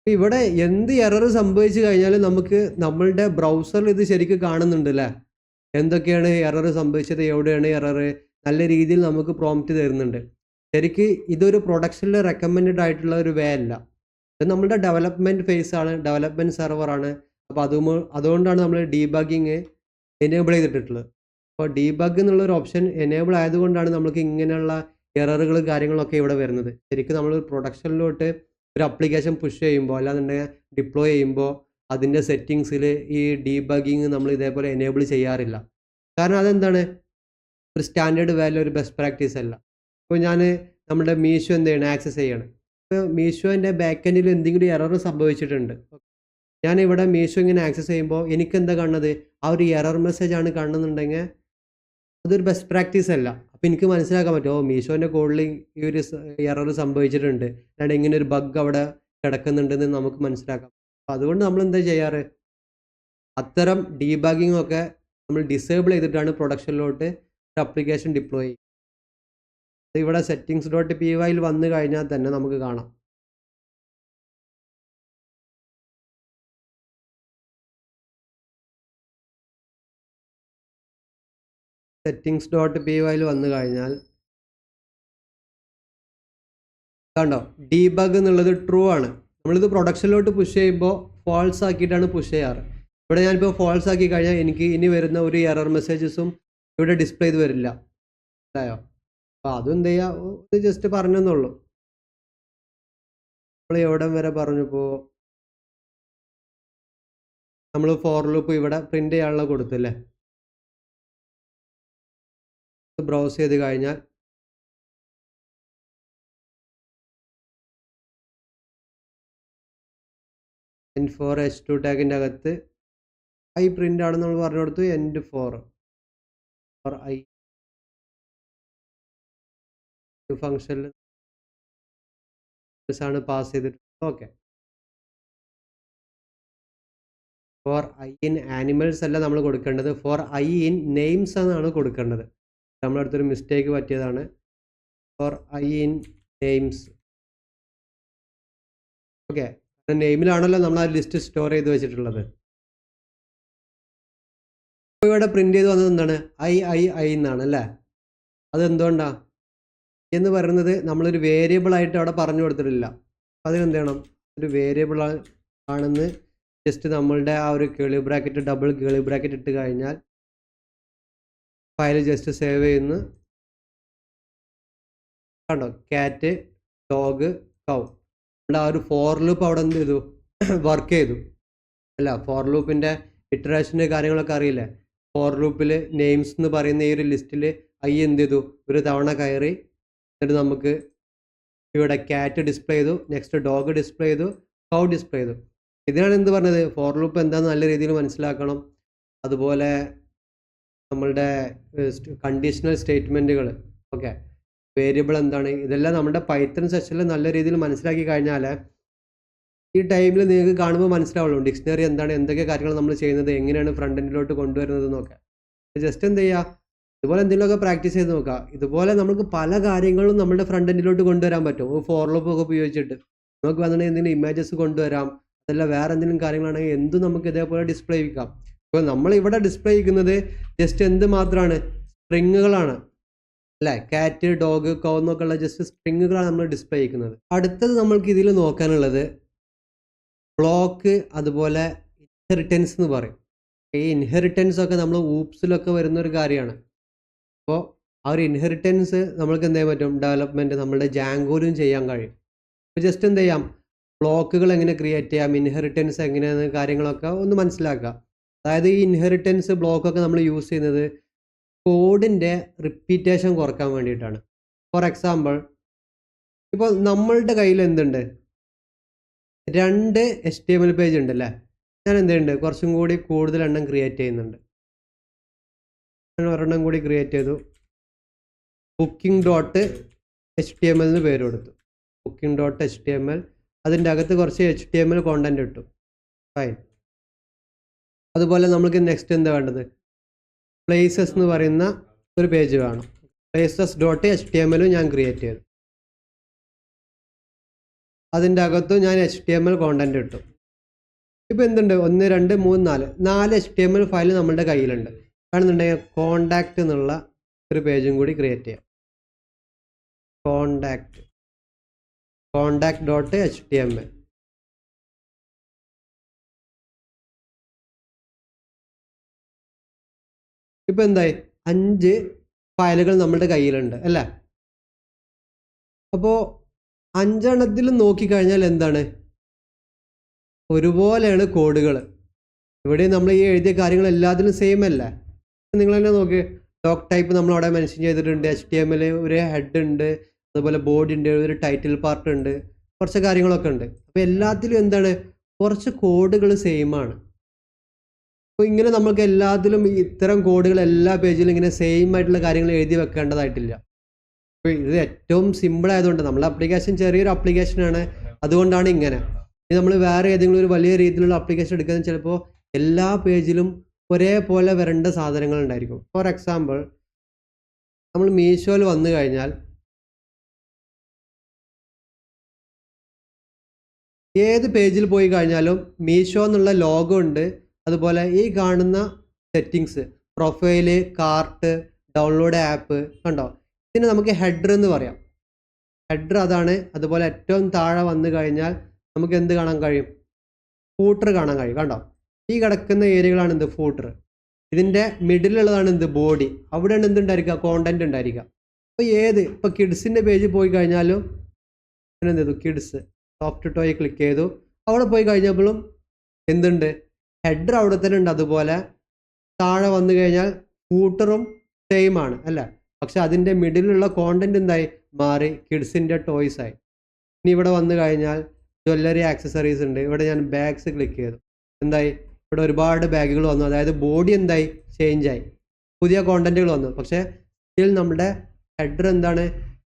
Speaker 1: ഇവിടെ എന്ത് എറർ സംഭവിച്ചു കഴിഞ്ഞാലും നമുക്ക് നമ്മളുടെ ബ്രൗസറിൽ ഇത് ശരിക്കും കാണുന്നുണ്ട് അല്ലേ, എന്തൊക്കെയാണ് എറർ സംഭവിച്ചത്, എവിടെയാണ് എറർ, നല്ല രീതിയിൽ നമുക്ക് പ്രോംപ്റ്റ് തരുന്നുണ്ട്. ശരിക്ക് ഇതൊരു പ്രൊഡക്ഷനിൽ റെക്കമെൻഡഡ് ആയിട്ടുള്ള ഒരു വേ അല്ല. ഇത് നമ്മുടെ ഡെവലപ്മെൻറ്റ് ഫേസ് ആണ്, ഡെവലപ്മെൻറ്റ് സെർവറാണ്. അപ്പോൾ അതുകൊണ്ടാണ് നമ്മൾ ഡീബഗ്ഗിങ് എനേബിൾ ചെയ്തിട്ടുള്ളത്. അപ്പോൾ ഡീബഗ് എന്നുള്ളൊരു ഓപ്ഷൻ എനേബിൾ ആയതുകൊണ്ടാണ് നമുക്ക് ഇങ്ങനെയുള്ള എററുകൾ കാര്യങ്ങളൊക്കെ ഇവിടെ വരുന്നത്. ശരിക്കും നമ്മൾ പ്രൊഡക്ഷനിലോട്ട് ഒരു ആപ്ലിക്കേഷൻ പുഷ് ചെയ്യുമ്പോൾ അല്ലാന്നുണ്ടെങ്കിൽ ഡിപ്ലോയ് ചെയ്യുമ്പോൾ അതിൻ്റെ സെറ്റിങ്സിൽ ഈ ഡീബഗ്ഗിങ് നമ്മൾ ഇതേപോലെ എനേബിൾ ചെയ്യാറില്ല. കാരണം അതെന്താണ്, ഒരു സ്റ്റാൻഡേർഡ് വാല്യൂ, ഒരു ബെസ്റ്റ് പ്രാക്ടീസ് അല്ല. ഇപ്പോൾ ഞാൻ നമ്മുടെ മീഷോ എന്ത് ചെയ്യണം, ആക്സസ് ചെയ്യണം. ഇപ്പോൾ മീഷോൻ്റെ ബാക്ക് എൻഡിൽ എന്തെങ്കിലും എറർ സംഭവിച്ചിട്ടുണ്ട്. ഞാനിവിടെ മീഷോ ഇങ്ങനെ ആക്സസ് ചെയ്യുമ്പോൾ എനിക്കെന്താ കാണുന്നത്, ആ ഒരു എറർ മെസ്സേജ് ആണ് കാണുന്നുണ്ടെങ്കിൽ അതൊരു ബെസ്റ്റ് പ്രാക്ടീസ് അല്ല. അപ്പോൾ എനിക്ക് മനസ്സിലാക്കാൻ പറ്റും, മീഷോൻ്റെ കോഡിൽ ഈ ഒരു എറർ സംഭവിച്ചിട്ടുണ്ട്, അല്ലാണ്ട് ഇങ്ങനെ ഒരു ബഗ് അവിടെ കിടക്കുന്നുണ്ടെന്ന് നമുക്ക് മനസ്സിലാക്കാം. അപ്പോൾ അതുകൊണ്ട് നമ്മൾ എന്താ ചെയ്യാറ്, അത്തരം ഡീബഗ്ഗിംഗ് ഒക്കെ നമ്മൾ ഡിസേബിൾ ചെയ്തിട്ടാണ് പ്രൊഡക്ഷനിലോട്ട് ഒരു ആപ്ലിക്കേഷൻ ഡിപ്ലോയ് ചെയ്യുക. ഇവിടെ settings.py വന്നു കഴിഞ്ഞാൽ തന്നെ നമുക്ക് കാണാം. settings.py വന്നു കഴിഞ്ഞാൽ കണ്ടോ, ഡീബഗ് എന്നുള്ളത് ട്രൂ ആണ്. നമ്മളിത് പ്രൊഡക്ഷനിലോട്ട് പുഷ് ചെയ്യുമ്പോൾ ഫോൾസ് ആക്കിയിട്ടാണ് പുഷ് ചെയ്യാറ്. ഇവിടെ ഞാനിപ്പോൾ ഫോൾസ് ആക്കി കഴിഞ്ഞാൽ എനിക്ക് ഇനി വരുന്ന ഒരു എറർ മെസ്സേജസും ഇവിടെ ഡിസ്പ്ലേ ചെയ്ത് വരില്ല. മനസ്സിലായോ? അപ്പോൾ അതെന്ത് ചെയ്യുക, ഇത് ജസ്റ്റ് പറഞ്ഞെന്നുള്ളൂ. നമ്മൾ എവിടം വരെ പറഞ്ഞപ്പോൾ നമ്മൾ ഫോർ ലൂപ്പ് ഇവിടെ പ്രിൻ്റ് ചെയ്യാനുള്ള കൊടുത്തില്ലേ. ബ്രൗസ് ചെയ്ത് കഴിഞ്ഞാൽ N4 H2 ടാഗിൻ്റെ അകത്ത് ഐ പ്രിൻ്റ് ആണെന്ന് നമ്മൾ പറഞ്ഞു കൊടുത്തു. N4 ഫോർ ഐ ഫംഗ്ഷനിൽ ആണ് പാസ് ചെയ്തിട്ട്. Okay, for I in animals അല്ല നമ്മൾ കൊടുക്കേണ്ടത്, ഫോർ ഐ ഇൻ നെയിംസ് എന്നാണ് കൊടുക്കേണ്ടത്. നമ്മുടെ അടുത്തൊരു മിസ്റ്റേക്ക് പറ്റിയതാണ്. For I in names. Okay, നെയിമിലാണല്ലോ നമ്മൾ ആ ലിസ്റ്റ് സ്റ്റോർ ചെയ്ത് വെച്ചിട്ടുള്ളത്. ഇപ്പോൾ ഇവിടെ പ്രിൻ്റ് ചെയ്ത് വന്നത് എന്താണ്, ഐ എന്നാണ് അല്ലേ. അതെന്തുകൊണ്ടാണ് എന്ന് പറയുന്നത്, നമ്മളൊരു വേരിയബിൾ ആയിട്ട് അവിടെ പറഞ്ഞു കൊടുത്തിട്ടില്ല. അതിനെന്ത് ചെയ്യണം, ഒരു വേരിയബിൾ ആണെന്ന് ജസ്റ്റ് നമ്മളുടെ ആ ഒരു കേളി ബ്രാക്കറ്റ്, ഡബിൾ കേളി ബ്രാക്കറ്റ് ഇട്ട് കഴിഞ്ഞാൽ ഫയൽ ജസ്റ്റ് സേവ് ചെയ്യുന്നു. കണ്ടോ, ക്യാറ്റ്, ഡോഗ്, കൗ. നമ്മുടെ ആ ഒരു ഫോർ ലൂപ്പ് അവിടെ എന്ത് ചെയ്തു, വർക്ക് ചെയ്തു അല്ല. ഫോർ ലൂപ്പിൻ്റെ ഇറ്ററേഷൻ്റെ കാര്യങ്ങളൊക്കെ അറിയില്ലേ. ഫോർ ലൂപ്പിൽ നെയിംസ് എന്ന് പറയുന്ന ഈ ഒരു ലിസ്റ്റിൽ ഐ എന്ത് ചെയ്തു, ഒരു തവണ കയറി. എന്നിട്ട് നമുക്ക് ഇവിടെ ക്യാറ്റ് ഡിസ്പ്ലേ ചെയ്തു, നെക്സ്റ്റ് ഡോഗ് ഡിസ്പ്ലേ ചെയ്തു, കൗ ഡിസ്പ്ലേ ചെയ്തു. ഇതിനാണ് എന്ത് പറഞ്ഞത്, ഫോർ ലൂപ്പ് എന്താണെന്ന് നല്ല രീതിയിൽ മനസ്സിലാക്കണം. അതുപോലെ നമ്മളുടെ കണ്ടീഷണൽ സ്റ്റേറ്റ്മെൻറ്റുകൾ, ഓക്കെ, വേരിയബിൾ എന്താണ്, ഇതെല്ലാം നമ്മുടെ പൈത്തൺ സെഷനിൽ നല്ല രീതിയിൽ മനസ്സിലാക്കി കഴിഞ്ഞാൽ ഈ ടൈമിൽ നിങ്ങൾക്ക് കാണുമ്പോൾ മനസ്സിലാവുള്ളൂ ഡിക്ഷണറി എന്താണ്, എന്തൊക്കെ കാര്യങ്ങൾ നമ്മൾ ചെയ്യുന്നത്, എങ്ങനെയാണ് ഫ്രണ്ട് എൻഡിലോട്ട് കൊണ്ടുവരുന്നത് എന്നൊക്കെ. ജസ്റ്റ് എന്ത് ചെയ്യുക, ഇതുപോലെ എന്തെങ്കിലുമൊക്കെ പ്രാക്ടീസ് ചെയ്ത് നോക്കുക. ഇതുപോലെ നമുക്ക് പല കാര്യങ്ങളും നമ്മുടെ ഫ്രണ്ട് എൻഡിലോട്ട് കൊണ്ടുവരാൻ പറ്റും. ഫോർ ലൂപ്പ് ഒക്കെ ഉപയോഗിച്ചിട്ട് നമുക്ക് വന്നിട്ടുണ്ടെങ്കിൽ എന്തെങ്കിലും ഇമേജസ് കൊണ്ടുവരാം, അതല്ല വേറെ എന്തെങ്കിലും കാര്യങ്ങളാണെങ്കിൽ എന്തും നമുക്ക് ഇതേപോലെ ഡിസ്പ്ലേ ചെയ്യിക്കാം. ഇപ്പോൾ നമ്മൾ ഇവിടെ ഡിസ്പ്ലേ ചെയ്യുന്നത് ജസ്റ്റ് എന്ത് മാത്രമാണ്, സ്ട്രിങ്ങുകളാണ് അല്ലേ. ക്യാറ്റ്, ഡോഗ്, കൗ എന്നൊക്കെ ഉള്ള ജസ്റ്റ് സ്ട്രിങ്ങുകളാണ് നമ്മൾ ഡിസ്പ്ലേ ചെയ്യുന്നത്. അടുത്തത് നമ്മൾക്ക് ഇതിൽ നോക്കാനുള്ളത് ബ്ലോക്ക്, അതുപോലെ ഇൻഹെറിറ്റൻസ് എന്ന് പറയും. ഈ ഇൻഹെറിറ്റൻസ് ഒക്കെ നമ്മൾ ഊപ്സിലൊക്കെ വരുന്ന ഒരു കാര്യമാണ്. അപ്പോൾ ആ ഒരു ഇൻഹെറിറ്റൻസ് നമ്മൾക്ക് എന്ത് ചെയ്യാൻ പറ്റും, ഡെവലപ്മെൻറ്റ് നമ്മളുടെ ജാങ്കോയിലും ചെയ്യാൻ കഴിയും. അപ്പോൾ ജസ്റ്റ് എന്ത് ചെയ്യാം, ബ്ലോക്കുകൾ എങ്ങനെ ക്രിയേറ്റ് ചെയ്യാം, ഇൻഹെറിറ്റൻസ് എങ്ങനെയാണ് കാര്യങ്ങളൊക്കെ ഒന്ന് മനസ്സിലാക്കുക. അതായത് ഈ ഇൻഹെറിറ്റൻസ് ബ്ലോക്കൊക്കെ നമ്മൾ യൂസ് ചെയ്യുന്നത് കോഡിൻ്റെ റിപ്പീറ്റേഷൻ കുറക്കാൻ വേണ്ടിയിട്ടാണ്. ഫോർ എക്സാമ്പിൾ, ഇപ്പോൾ നമ്മളുടെ കയ്യിൽ എന്തുണ്ട്, 2 HTML പേജ് ഉണ്ടല്ലേ. ഞാൻ എന്ത് ചെയ്യുന്നുണ്ട്, കുറച്ചും കൂടി കൂടുതൽ എണ്ണം ക്രിയേറ്റ് ചെയ്യുന്നുണ്ട്. ഞാൻ ഒരെണ്ണം കൂടി ക്രിയേറ്റ് ചെയ്തു, booking.html എന്ന് പേര് കൊടുത്തു. booking.html, അതിൻ്റെ അകത്ത് കുറച്ച് HTML കോണ്ടന്റ് ഇട്ടു. ഫൈൻ. അതുപോലെ നമുക്ക് നെക്സ്റ്റ് എന്താ വേണ്ടത്, പ്ലേസസ് എന്ന് പറയുന്ന ഒരു പേജ് വേണം. places.html ഞാൻ ക്രിയേറ്റ് ചെയ്തു. അതിൻ്റെ അകത്തും ഞാൻ HTML കോണ്ടന്റ് ഇട്ടു. ഇപ്പോൾ എന്തുണ്ട്, 1 2 3 4 HTML ഫയൽ നമ്മളുടെ കയ്യിലുണ്ട്. ആണെന്നുണ്ടെങ്കിൽ കോണ്ടാക്റ്റ് എന്നുള്ള ഒരു പേജും കൂടി ക്രിയേറ്റ് ചെയ്യാം. കോണ്ടാക്റ്റ്.html. ഇപ്പം എന്തായി 5 ഫയലുകൾ നമ്മുടെ കയ്യിലുണ്ട് അല്ലേ? അപ്പോൾ 5 നോക്കിക്കഴിഞ്ഞാൽ എന്താണ്, ഒരുപോലെയാണ് കോഡുകൾ. ഇവിടെ നമ്മൾ ഈ എഴുതിയ കാര്യങ്ങൾ എല്ലാത്തിലും സെയിം അല്ലേ? നിങ്ങൾ തന്നെ നോക്ക്, ഡോക് ടൈപ്പ് നമ്മൾ അവിടെ മെൻഷൻ ചെയ്തിട്ടുണ്ട്, HTML ഒരു ഹെഡ് ഉണ്ട്, അതുപോലെ ബോഡി ഉണ്ട്, ഒരു ടൈറ്റിൽ പാർട്ട് ഉണ്ട്, കുറച്ച് കാര്യങ്ങളൊക്കെ ഉണ്ട്. അപ്പോൾ എല്ലാത്തിലും എന്താണ്, കുറച്ച് കോഡുകൾ സെയിം ആണ്. അപ്പോൾ ഇങ്ങനെ നമുക്ക് എല്ലാത്തിലും ഇത്തരം കോഡുകൾ എല്ലാ പേജിലും ഇങ്ങനെ സെയിം ആയിട്ടുള്ള കാര്യങ്ങൾ എഴുതി വെക്കേണ്ടതായിട്ടില്ല. അപ്പോൾ ഇത് ഏറ്റവും സിമ്പിൾ ആയതുകൊണ്ട്, നമ്മളെ ആപ്ലിക്കേഷൻ ചെറിയൊരു ആപ്ലിക്കേഷനാണ്, അതുകൊണ്ടാണ് ഇങ്ങനെ. ഇനി നമ്മൾ വേറെ ഏതെങ്കിലും ഒരു വലിയ രീതിയിലുള്ള ആപ്ലിക്കേഷൻ എടുക്കുന്നത് ചിലപ്പോൾ എല്ലാ പേജിലും ഒരേപോലെ വരേണ്ട സാധനങ്ങൾ ഉണ്ടായിരിക്കും. ഫോർ എക്സാമ്പിൾ, നമ്മൾ മീഷോയിൽ വന്നു കഴിഞ്ഞാൽ ഏത് പേജിൽ പോയി കഴിഞ്ഞാലും മീഷോ എന്നുള്ള ലോഗോ ഉണ്ട്, അതുപോലെ ഈ കാണുന്ന settings, profile, cart, download app കണ്ടോ, ഇതിന് നമുക്ക് ഹെഡർ എന്ന് പറയാം. ഹെഡർ അതാണ്. അതുപോലെ ഏറ്റവും താഴെ വന്നു കഴിഞ്ഞാൽ നമുക്ക് എന്ത് കാണാൻ കഴിയും, ഫൂട്ടർ കാണാൻ കഴിയും. കണ്ടോ, ഈ കിടക്കുന്ന ഏരിയകളാണ് എന്ത്, ഫൂട്ടർ. ഇതിൻ്റെ മിഡിലുള്ളതാണ് എന്ത്, ബോഡി. അവിടെയാണ് എന്തുണ്ടായിരിക്കുക, കോണ്ടന്റ് ഉണ്ടായിരിക്കുക. അപ്പോൾ ഇപ്പോൾ കിഡ്സിൻ്റെ പേജിൽ പോയി കഴിഞ്ഞാലും എന്ത് ചെയ്തു, കിഡ്സ് സോഫ്റ്റ് ടോയ് ക്ലിക്ക് ചെയ്തു, അവിടെ പോയി കഴിഞ്ഞപ്പോഴും എന്തുണ്ട്, ഹെഡർ അവിടെ തന്നെ ഉണ്ട്. അതുപോലെ താഴെ വന്നു കഴിഞ്ഞാൽ ഫൂട്ടറും സെയിം ആണ് അല്ലേ? പക്ഷെ അതിൻ്റെ മിഡിലുള്ള കോണ്ടന്റ് എന്തായി മാറി, കിഡ്സിൻ്റെ ടോയ്സ് ആയി. ഇനി ഇവിടെ വന്നു കഴിഞ്ഞാൽ ജ്വല്ലറി ആക്സസറീസ് ഉണ്ട്. ഇവിടെ ഞാൻ ബാഗ്സ് ക്ലിക്ക് ചെയ്തു, എന്തായി, ഇവിടെ ഒരുപാട് ബാഗുകൾ വന്നു. അതായത് ബോഡി എന്തായി, ചേഞ്ച് ആയി, പുതിയ കോണ്ടന്റുകൾ വന്നു. പക്ഷേ സ്റ്റിൽ നമ്മുടെ ഹെഡർ എന്താണ്,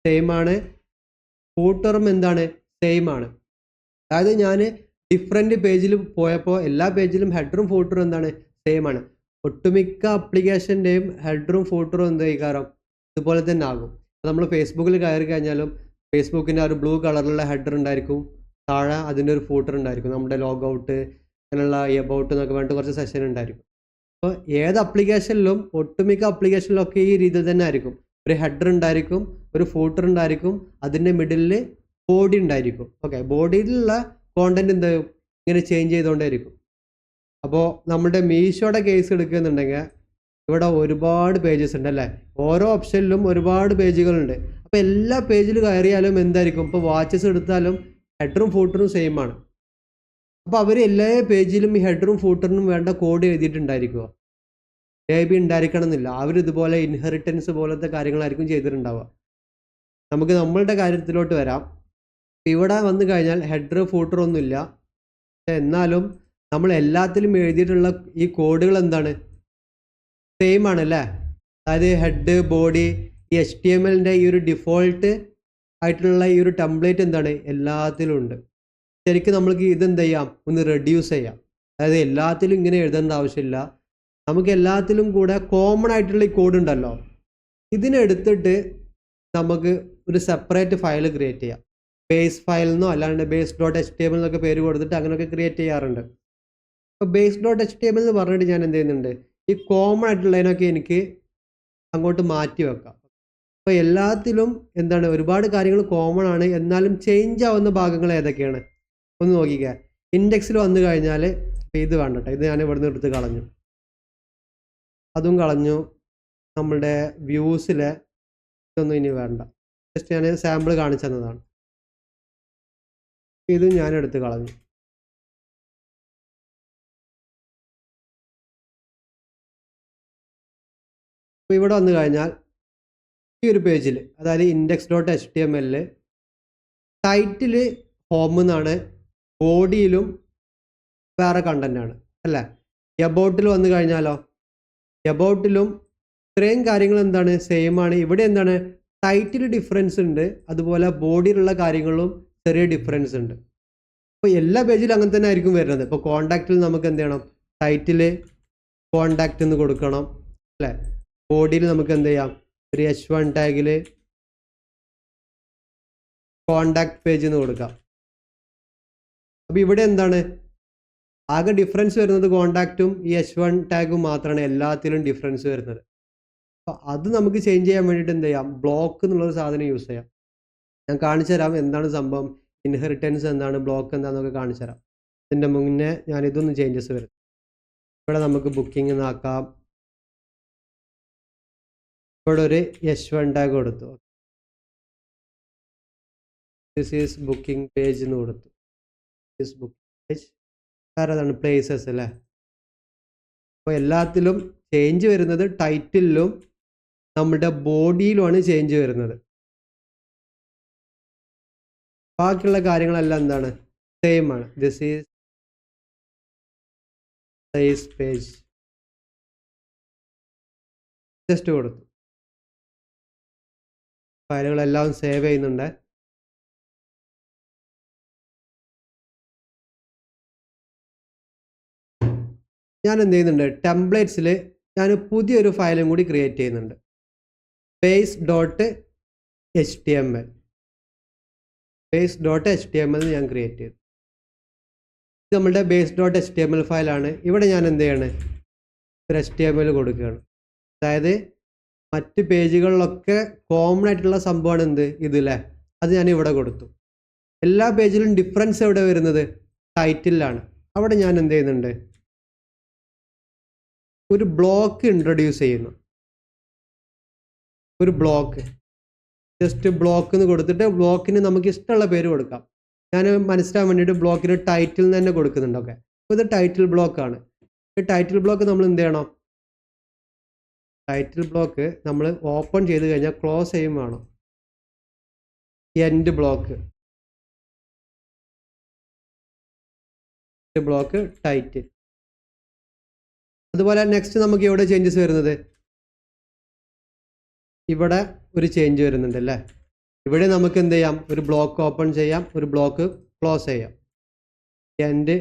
Speaker 1: സെയിം ആണ്, ഫൂട്ടറും എന്താണ്, സെയിം ആണ്. അതായത് ഞാൻ ഡിഫറെൻറ്റ് പേജിൽ പോയപ്പോൾ എല്ലാ പേജിലും ഹെഡറും ഫൂട്ടറും എന്താണ്, സെയിം ആണ്. ഒട്ടുമിക്ക ആപ്ലിക്കേഷൻ്റെയും ഹെഡറും ഫൂട്ടറും എന്ത് കാരണം ഇതുപോലെ തന്നെ ആകും. നമ്മൾ ഫേസ്ബുക്കിൽ കയറി കഴിഞ്ഞാലും ഫേസ്ബുക്കിൻ്റെ ഒരു ബ്ലൂ കളറിലുള്ള ഹെഡർ ഉണ്ടായിരിക്കും, താഴെ അതിൻ്റെ ഒരു ഫൂട്ടർ ഉണ്ടായിരിക്കും, നമ്മുടെ ലോഗ് ഔട്ട് അങ്ങനെയുള്ള എബൌട്ട് എന്നൊക്കെ പറഞ്ഞിട്ട് കുറച്ച് സെഷൻ ഉണ്ടായിരിക്കും. അപ്പോൾ ഏത് ആപ്ലിക്കേഷനിലും, ഒട്ടുമിക്ക ആപ്ലിക്കേഷനിലൊക്കെ ഈ രീതിയിൽ തന്നെ ആയിരിക്കും. ഒരു ഹെഡർ ഉണ്ടായിരിക്കും, ഒരു ഫൂട്ടർ ഉണ്ടായിരിക്കും, അതിൻ്റെ മിഡിലിൽ ബോഡി ഉണ്ടായിരിക്കും. ഓക്കെ, ബോഡിയിലുള്ള കോണ്ടന്റ് എന്താ ഇങ്ങനെ ചേഞ്ച് ചെയ്തുകൊണ്ടേയിരിക്കും. അപ്പോൾ നമ്മുടെ മീഷോയുടെ കേസ് എടുക്കുന്നുണ്ടെങ്കിൽ ഇവിടെ ഒരുപാട് പേജസ് ഉണ്ട് അല്ലേ? ഓരോ ഓപ്ഷനിലും ഒരുപാട് പേജുകളുണ്ട്. അപ്പോൾ എല്ലാ പേജിൽ കയറിയാലും എന്തായിരിക്കും, ഇപ്പോൾ വാച്ചസ് എടുത്താലും ഹെഡറും ഫൂട്ടറും സെയിം ആണ്. അപ്പോൾ അവർ എല്ലാ പേജിലും ഈ ഹെഡറും ഫൂട്ടറിനും വേണ്ട കോഡ് എഴുതിയിട്ടുണ്ടായിരിക്കുക. ബി ഉണ്ടായിരിക്കണം എന്നില്ല. അവരിതുപോലെ ഇൻഹെറിറ്റൻസ് പോലത്തെ കാര്യങ്ങളായിരിക്കും ചെയ്തിട്ടുണ്ടാവുക. നമുക്ക് നമ്മളുടെ കാര്യത്തിലോട്ട് വരാം. ഇവിടെ വന്നു കഴിഞ്ഞാൽ ഹെഡർ ഫൂട്ടർ ഒന്നുമില്ല, എന്നാലും നമ്മൾ എല്ലാത്തിലും എഴുതിയിട്ടുള്ള ഈ കോഡുകൾ എന്താണ്, സെയിം ആണല്ലേ? അതായത് ഹെഡ്, ബോഡി, ഈ HTML ഈ ഒരു ഡിഫോൾട്ട് ആയിട്ടുള്ള ഈ ഒരു ടെംപ്ലേറ്റ് എന്താണ്, എല്ലാത്തിലും ഉണ്ട്. ശരിക്കും നമ്മൾക്ക് ഇതെന്ത് ചെയ്യാം, ഒന്ന് റെഡ്യൂസ് ചെയ്യാം. അതായത് എല്ലാത്തിലും ഇങ്ങനെ എഴുതേണ്ട ആവശ്യമില്ല. നമുക്ക് എല്ലാത്തിലും കൂടെ കോമൺ ആയിട്ടുള്ള ഈ കോഡ് ഉണ്ടല്ലോ, ഇതിനെടുത്തിട്ട് നമുക്ക് ഒരു സെപ്പറേറ്റ് ഫയൽ ക്രിയേറ്റ് ചെയ്യാം. ബേസ് ഫയൽ എന്നോ അല്ലാണ്ട് base.html എന്നൊക്കെ പേര് കൊടുത്തിട്ട് അങ്ങനെയൊക്കെ ക്രിയേറ്റ് ചെയ്യാറുണ്ട്. അപ്പോൾ base.html എന്ന് പറഞ്ഞിട്ട് ഞാൻ എന്ത് ചെയ്യുന്നുണ്ട്, ഈ കോമൺ ആയിട്ടുള്ളതിനൊക്കെ എനിക്ക് അങ്ങോട്ട് മാറ്റി വെക്കാം. അപ്പോൾ എല്ലാത്തിലും എന്താണ്, ഒരുപാട് കാര്യങ്ങൾ കോമൺ ആണ്, എന്നാലും ചേഞ്ച് ആവുന്ന ഭാഗങ്ങൾ ഏതൊക്കെയാണ് ഒന്ന് നോക്കിക്കുക. ഇൻഡെക്സിൽ വന്നു കഴിഞ്ഞാൽ ഇത് വേണ്ടട്ടെ, ഇത് ഞാൻ ഇവിടുന്ന് എടുത്ത് കളഞ്ഞു, അതും കളഞ്ഞു. നമ്മളുടെ വ്യൂസിലെ ഇതൊന്നും ഇനി വേണ്ട, ജസ്റ്റ് ഞാൻ സാമ്പിൾ കാണിച്ചു തന്നതാണ്. ഇത് ഞാൻ എടുത്ത് കളഞ്ഞു. അപ്പോൾ ഇവിടെ വന്നു കഴിഞ്ഞാൽ ഈ ഒരു പേജിൽ, അതായത് index.html ടൈറ്റിൽ ഹോം എന്നാണ്, ബോഡിയിലും വേറെ കണ്ടൻ്റാണ് അല്ലേ? എബൌട്ടിൽ വന്നു കഴിഞ്ഞാലോ, എബൌട്ടിലും ഇത്രയും കാര്യങ്ങൾ എന്താണ്, സെയിം ആണ്. ഇവിടെ എന്താണ്, ടൈറ്റിൽ ഡിഫറൻസ് ഉണ്ട്, അതുപോലെ ബോഡിയിലുള്ള കാര്യങ്ങളും ചെറിയ ഡിഫറൻസ് ഉണ്ട്. അപ്പോൾ എല്ലാ പേജിലും അങ്ങനെ തന്നെ ആയിരിക്കും വരുന്നത്. ഇപ്പോൾ കോണ്ടാക്റ്റിൽ നമുക്ക് എന്ത് ചെയ്യണം, ടൈറ്റിൽ കോണ്ടാക്റ്റ് എന്ന് കൊടുക്കണം അല്ലേ? ബോഡിയിൽ നമുക്ക് എന്ത് ചെയ്യാം, ഒരു H1 ടാഗിൽ കോണ്ടാക്ട് പേജ് എന്ന് കൊടുക്കാം. അപ്പോൾ ഇവിടെ എന്താണ്, ആകെ ഡിഫറൻസ് വരുന്നത് കോണ്ടാക്റ്റും ഈ H1 ടാഗും മാത്രമാണ് എല്ലാത്തിലും ഡിഫറൻസ് വരുന്നത്. അപ്പോൾ അത് നമുക്ക് ചേഞ്ച് ചെയ്യാൻ വേണ്ടിയിട്ട് എന്ത് ചെയ്യാം, ബ്ലോക്ക് എന്നുള്ളൊരു സാധനം യൂസ് ചെയ്യാം. ഞാൻ കാണിച്ചു തരാം എന്താണ് സംഭവം, ഇൻഹെറിറ്റൻസ് എന്താണ്, ബ്ലോക്ക് എന്താണെന്നൊക്കെ കാണിച്ചു തരാം. ഇതിൻ്റെ മുന്നേ ഞാൻ ഇതൊന്നും ചേഞ്ചസ് വരും. ഇവിടെ നമുക്ക് ബുക്കിംഗ് എന്നാക്കാം, ഇവിടെ ഒരു H1 ടാഗ് കൊടുത്തു. ദിസ് ഈസ് ബുക്കിംഗ് പേജ് എന്ന് കൊടുത്തു. ദിസ് ബുക്കിംഗ് പേജ് വേറെ ഏതാണ് പ്ലേസസ് അല്ലേ. അപ്പോൾ എല്ലാത്തിലും ചേഞ്ച് വരുന്നത് ടൈറ്റിലും നമ്മുടെ ബോഡിയിലുമാണ് ചേഞ്ച് വരുന്നത്. ബാക്കിയുള്ള കാര്യങ്ങളെല്ലാം എന്താണ് സെയിം ആണ്. This is size page just കൊടുത്തു. ഫയലുകളെല്ലാം സേവ് ചെയ്യുന്നുണ്ട്. ഞാൻ എന്ത് ചെയ്യുന്നുണ്ട്, ടെംപ്ലേറ്റ്സിൽ ഞാൻ പുതിയൊരു ഫയലും കൂടി ക്രിയേറ്റ് ചെയ്യുന്നുണ്ട്. base.html base.html ഞാൻ ക്രിയേറ്റ് ചെയ്തു. ഇത് നമ്മുടെ base.html ഫയലാണ്. ഇവിടെ ഞാൻ എന്ത് ചെയ്യാണ്, ഒരു HTML കൊടുക്കുകയാണ്. അതായത് മറ്റ് പേജുകളിലൊക്കെ കോമൺ ആയിട്ടുള്ള സംഭവമാണ് എന്ത് ഇതില്ലേ, അത് ഞാൻ ഇവിടെ കൊടുത്തു. എല്ലാ പേജിലും ഡിഫറൻസ് എവിടെ വരുന്നത്, ടൈറ്റിലാണ്. അവിടെ ഞാൻ എന്ത് ചെയ്യുന്നുണ്ട്, ഒരു ബ്ലോക്ക് ഇൻട്രൊഡ്യൂസ് ചെയ്യുന്നു. ഒരു ബ്ലോക്ക് ജസ്റ്റ് ബ്ലോക്ക് എന്ന് കൊടുത്തിട്ട് ബ്ലോക്കിന് നമുക്ക് ഇഷ്ടമുള്ള പേര് കൊടുക്കാം. ഞാൻ മനസ്സിലാൻ വേണ്ടിയിട്ട് ബ്ലോക്കിന് ടൈറ്റിൽ നിന്ന് തന്നെ കൊടുക്കുന്നുണ്ട്. ഓക്കെ, അപ്പോൾ ഇത് ടൈറ്റിൽ ബ്ലോക്കാണ്. ഈ ടൈറ്റിൽ ബ്ലോക്ക് നമ്മൾ എന്ത് ചെയ്യണം, ടൈറ്റിൽ ബ്ലോക്ക് നമ്മൾ ഓപ്പൺ ചെയ്ത് കഴിഞ്ഞാൽ ക്ലോസ് ചെയ്യും വേണം. End block title. അതുപോലെ നെക്സ്റ്റ് നമുക്ക് എവിടെ ചേഞ്ചസ് വരുന്നത്, ഇവിടെ ഒരു ചേഞ്ച് വരുന്നുണ്ട് അല്ലേ. ഇവിടെ നമുക്ക് എന്ത് ചെയ്യാം, ഒരു ബ്ലോക്ക് ഓപ്പൺ ചെയ്യാം, ഒരു ബ്ലോക്ക് ക്ലോസ് ചെയ്യാം. എൻഡ്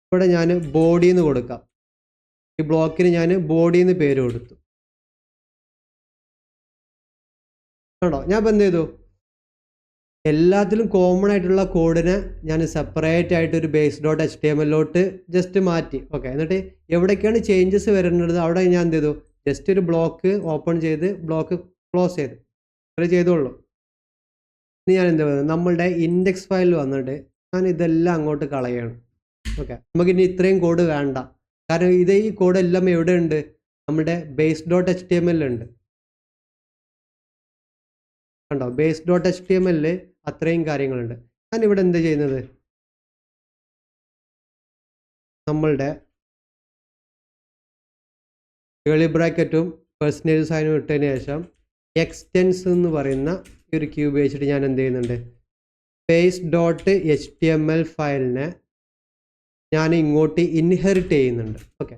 Speaker 1: ഇവിടെ ഞാൻ ബോഡി എന്ന് കൊടുക്കാം. ഈ ബ്ലോക്കിന് ഞാൻ ബോഡി എന്ന് പേര് കൊടുത്തു. കണ്ടോ, ഞാൻ ഇപ്പം എന്ത് ചെയ്തു, എല്ലാത്തിലും കോമൺ ആയിട്ടുള്ള കോഡിനെ ഞാൻ സെപ്പറേറ്റ് ആയിട്ട് ഒരു base.html ജസ്റ്റ് മാറ്റി. ഓക്കെ, എന്നിട്ട് എവിടേക്കാണ് ചേഞ്ചസ് വരുന്നത് അവിടെ ഞാൻ എന്ത് ചെയ്തു, ജസ്റ്റ് ഒരു ബ്ലോക്ക് ഓപ്പൺ ചെയ്ത് ബ്ലോക്ക് ക്ലോസ് ചെയ്ത് അത്ര ചെയ്തോളൂ. ഇനി ഞാൻ എന്ത് പറയുന്നത്, നമ്മളുടെ ഇൻഡെക്സ് ഫയലിൽ വന്നിട്ട് ഞാൻ ഇതെല്ലാം അങ്ങോട്ട് കളയണം. ഓക്കെ, നമുക്കിനി ഇത്രയും കോഡ് വേണ്ട. കാരണം ഈ കോഡ് എല്ലാം എവിടെ ഉണ്ട്, നമ്മുടെ base.html ഉണ്ട്. കണ്ടോ, base.html അത്രയും കാര്യങ്ങളുണ്ട്. ഞാൻ ഇവിടെ എന്ത് ചെയ്യുന്നത്, നമ്മളുടെ കേളി ബ്രാക്കറ്റും പെർസെൻറ്റേജ് സൈനും ഇട്ടതിന് ശേഷം എക്സ്റ്റെൻസ് എന്ന് പറയുന്ന ഒരു ക്യൂബ് വെച്ചിട്ട് ഞാൻ എന്ത് ചെയ്യുന്നുണ്ട്, base.html ഫയലിനെ ഞാൻ ഇങ്ങോട്ട് ഇൻഹെറിറ്റ് ചെയ്യുന്നുണ്ട്. ഓക്കെ,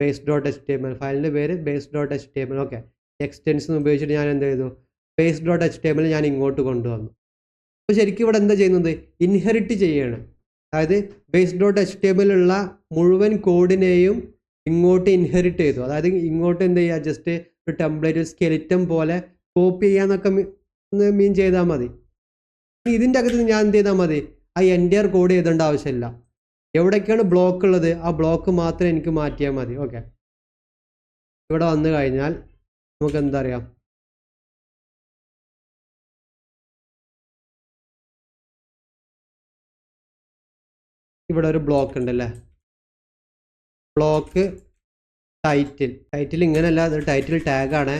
Speaker 1: base.html ഫയലിൻ്റെ പേര് base.html. ഓക്കെ, എക്സ്റ്റെൻസ് ഉപയോഗിച്ചിട്ട് ഞാൻ എന്ത് ചെയ്തു, base.html ഞാൻ ഇങ്ങോട്ട് കൊണ്ടുവന്നു. അപ്പോൾ ശരിക്കും ഇവിടെ എന്താ ചെയ്യുന്നത്, ഇൻഹെറിറ്റ് ചെയ്യണം. അതായത് base.html ഉള്ള മുഴുവൻ കോഡിനെയും ഇങ്ങോട്ട് ഇൻഹെറിറ്റ് ചെയ്തു. അതായത് ഇങ്ങോട്ട് എന്ത് ചെയ്യുക, ജസ്റ്റ് ഒരു ടെംപ്ലേറ്റ് സ്കെലിറ്റൻ പോലെ കോപ്പി ചെയ്യാന്നൊക്കെ മീൻ ചെയ്താൽ മതി. ഇതിൻ്റെ അകത്ത് ഞാൻ എന്ത് ചെയ്താൽ മതി, ആ എൻറ്റയർ കോഡ് എഴുതേണ്ട ആവശ്യമില്ല. എവിടേക്കാണ് ബ്ലോക്ക് ഉള്ളത് ആ ബ്ലോക്ക് മാത്രം എനിക്ക് മാറ്റിയാൽ മതി. ഓക്കെ, ഇവിടെ വന്നു കഴിഞ്ഞാൽ നമുക്ക് എന്താ അറിയാം, ഇവിടെ ഒരു ബ്ലോക്ക് ഉണ്ടല്ലേ, ബ്ലോക്ക് ടൈറ്റിൽ ഇങ്ങനെയല്ല, അത് ടൈറ്റിൽ ടാഗാണ്.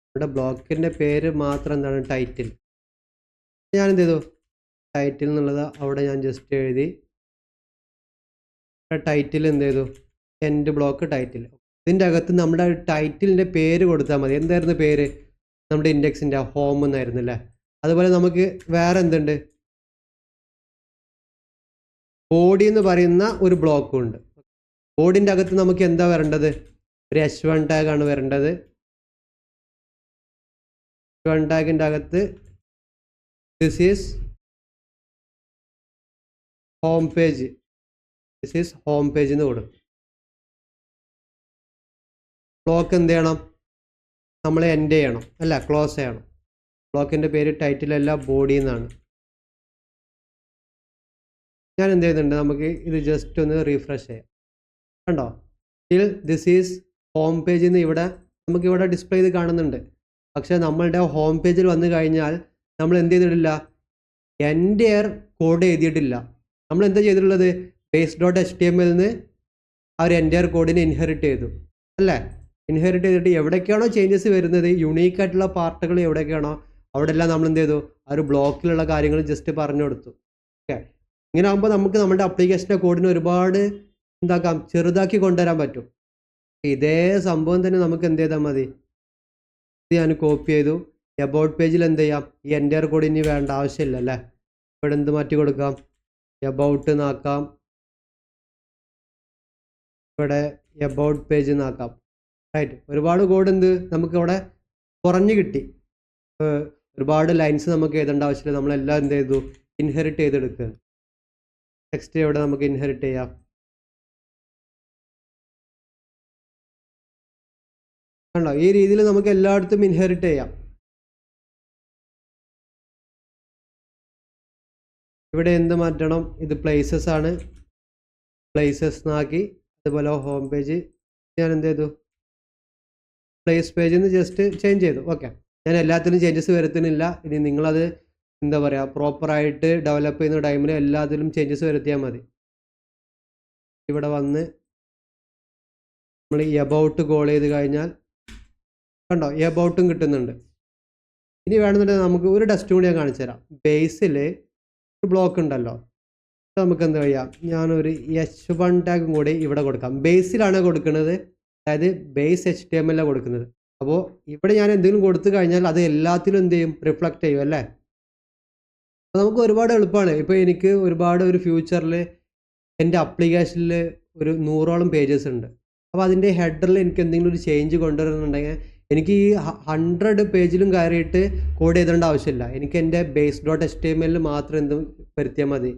Speaker 1: ഇവിടെ ബ്ലോക്കിൻ്റെ പേര് മാത്രം എന്താണ്, ടൈറ്റിൽ. ഞാൻ എന്ത് ചെയ്തു, ടൈറ്റിൽ എന്നുള്ളത് അവിടെ ഞാൻ ജസ്റ്റ് എഴുതി. ടൈറ്റിൽ എന്ത് ചെയ്തു, എൻഡ് ബ്ലോക്ക് ടൈറ്റിൽ. ഇതിൻ്റെ അകത്ത് നമ്മുടെ ടൈറ്റിലിൻ്റെ പേര് കൊടുത്താൽ മതി. എന്തായിരുന്നു പേര്, നമ്മുടെ ഇൻഡെക്സിൻ്റെ ഹോം എന്നായിരുന്നു അല്ലേ. അതുപോലെ നമുക്ക് വേറെ എന്തുണ്ട്, ബോഡി എന്ന് പറയുന്ന ഒരു ബ്ലോക്കും ഉണ്ട്. ബോഡിൻ്റെ അകത്ത് നമുക്ക് എന്താ വരേണ്ടത്, ഒരു H1 ടാഗാണ് വരേണ്ടത്. H1 ടാഗിൻ്റെ അകത്ത് ദിസ് ഈസ് ഹോം പേജ് എന്ന് കൊടുക്കും. ബ്ലോക്ക് എന്ത് ചെയ്യണം, നമ്മൾ എൻഡ് ചെയ്യണം അല്ല, ക്ലോസ് ചെയ്യണം. ബ്ലോക്കിൻ്റെ പേര് ടൈറ്റിലല്ല, ബോഡി എന്നാണ്. ഞാൻ എന്ത് ചെയ്യുന്നുണ്ട്, നമുക്ക് ഇത് ജസ്റ്റ് ഒന്ന് റീഫ്രഷ് ചെയ്യാം. കണ്ടോ, സ്റ്റിൽ ദിസ് ഈസ് ഹോം പേജിൽ നിന്ന് ഇവിടെ നമുക്കിവിടെ ഡിസ്പ്ലേ ചെയ്ത് കാണുന്നുണ്ട്. പക്ഷേ നമ്മളുടെ ഹോം പേജിൽ വന്നു കഴിഞ്ഞാൽ നമ്മൾ എന്ത് ചെയ്തിട്ടില്ല, എൻറ്റയർ കോഡ് എഴുതിയിട്ടില്ല. നമ്മൾ എന്താ ചെയ്തിട്ടുള്ളത്, base.html നിന്ന് ആ ഒരു എൻറ്റയർ കോഡിനെ ഇൻഹെറിറ്റ് ചെയ്തു അല്ലേ. ഇൻഹെറിറ്റ് ചെയ്തിട്ട് എവിടേക്കാണോ ചേഞ്ചസ് വരുന്നത്, യുണീക്ക് ആയിട്ടുള്ള പാർട്ടുകൾ എവിടേക്കാണോ അവിടെ എല്ലാം നമ്മൾ എന്ത് ചെയ്തു, ആ ഒരു ബ്ലോക്കിലുള്ള കാര്യങ്ങൾ ജസ്റ്റ് പറഞ്ഞു കൊടുത്തു. ഓക്കെ, ഇങ്ങനെ ആകുമ്പോൾ നമുക്ക് നമ്മുടെ അപ്ലിക്കേഷൻ്റെ കോഡിന് ഒരുപാട് എന്താക്കാം, ചെറുതാക്കി കൊണ്ടുവരാൻ പറ്റും. ഇതേ സംഭവം തന്നെ നമുക്ക് എന്ത് ചെയ്താൽ മതി, ഇത് ഞാൻ കോപ്പി ചെയ്തു. എബൌട്ട് പേജിൽ എന്ത് ചെയ്യാം, ഈ എൻ്റയർ കോഡ് ഇനി വേണ്ട ആവശ്യമില്ല അല്ലേ. ഇവിടെ എന്ത് മാറ്റി കൊടുക്കാം, എബൌട്ട് എന്നാക്കാം, ഇവിടെ എബൌട്ട് പേജ് എന്നാക്കാം. റൈറ്റ്, ഒരുപാട് കോഡ് എന്ത് നമുക്ക് ഇവിടെ കുറഞ്ഞു കിട്ടി. ഒരുപാട് ലൈൻസ് നമുക്ക് എഴുതേണ്ട ആവശ്യമില്ല, നമ്മളെല്ലാം എന്ത് ചെയ്തു, ഇൻഹെറിറ്റ് ചെയ്തെടുക്കുക. ടെക്സ്റ്റ് ഇവിടെ നമുക്ക് ഇൻഹെറിറ്റ് ചെയ്യാം. കണ്ടോ, ഈ രീതിയിൽ നമുക്ക് എല്ലായിടത്തും ഇൻഹെറിറ്റ് ചെയ്യാം. ഇവിടെ എന്ത് മാറ്റണം, ഇത് പ്ലേസസ് ആണ്, പ്ലേസസ് എന്നാക്കി. അതുപോലെ ഹോം പേജ് ഞാൻ എന്ത് ചെയ്തു, പ്ലേസ് പേജിൽ നിന്ന് ജസ്റ്റ് ചേഞ്ച് ചെയ്തു. ഓക്കെ, ഞാൻ എല്ലാത്തിനും ചേഞ്ചസ് വരുത്തുന്നില്ല. ഇനി നിങ്ങളത് എന്താ പറയുക, പ്രോപ്പറായിട്ട് ഡെവലപ്പ് ചെയ്യുന്ന ടൈമിൽ എല്ലാത്തിലും ചേഞ്ചസ് വരുത്തിയാൽ മതി. ഇവിടെ വന്ന് നമ്മൾ ഈ എബൌട്ട് കോൾ ചെയ്ത് കഴിഞ്ഞാൽ കണ്ടോ, എബൌട്ടും കിട്ടുന്നുണ്ട്. ഇനി വേണമെന്നുണ്ടെങ്കിൽ നമുക്ക് ഒരു ടെസ്റ്റ് കൂടി ഞാൻ കാണിച്ചു തരാം. ബേസിൽ ഒരു ബ്ലോക്ക് ഉണ്ടല്ലോ, നമുക്ക് എന്താ ചെയ്യാം, ഞാനൊരു H1 ടാഗും കൂടി ഇവിടെ കൊടുക്കാം. ബേസിലാണ് കൊടുക്കുന്നത്, അതായത് ബേസ് HTML കൊടുക്കുന്നത്. അപ്പോൾ ഇവിടെ ഞാൻ എന്തെങ്കിലും കൊടുത്തു കഴിഞ്ഞാൽ അത് എല്ലാത്തിലും എന്ത് ചെയ്യും, റിഫ്ലക്റ്റ് ചെയ്യും അല്ലേ. അപ്പോൾ നമുക്ക് ഒരുപാട് എളുപ്പമാണ്. ഇപ്പോൾ എനിക്ക് ഒരുപാട് ഒരു ഫ്യൂച്ചറിൽ എൻ്റെ അപ്ലിക്കേഷനിൽ ഒരു 100ഓളം പേജസ് ഉണ്ട്. അപ്പോൾ അതിൻ്റെ ഹെഡറിൽ എനിക്ക് എന്തെങ്കിലും ഒരു ചേഞ്ച് കൊണ്ടുവരുന്നുണ്ടെങ്കിൽ എനിക്ക് ഈ 100 പേജിലും കയറിയിട്ട് കോഡ് ചെയ്തേണ്ട ആവശ്യമില്ല. എനിക്ക് എൻ്റെ base.html മാത്രം എന്ത് വരുത്തിയാൽ മതി,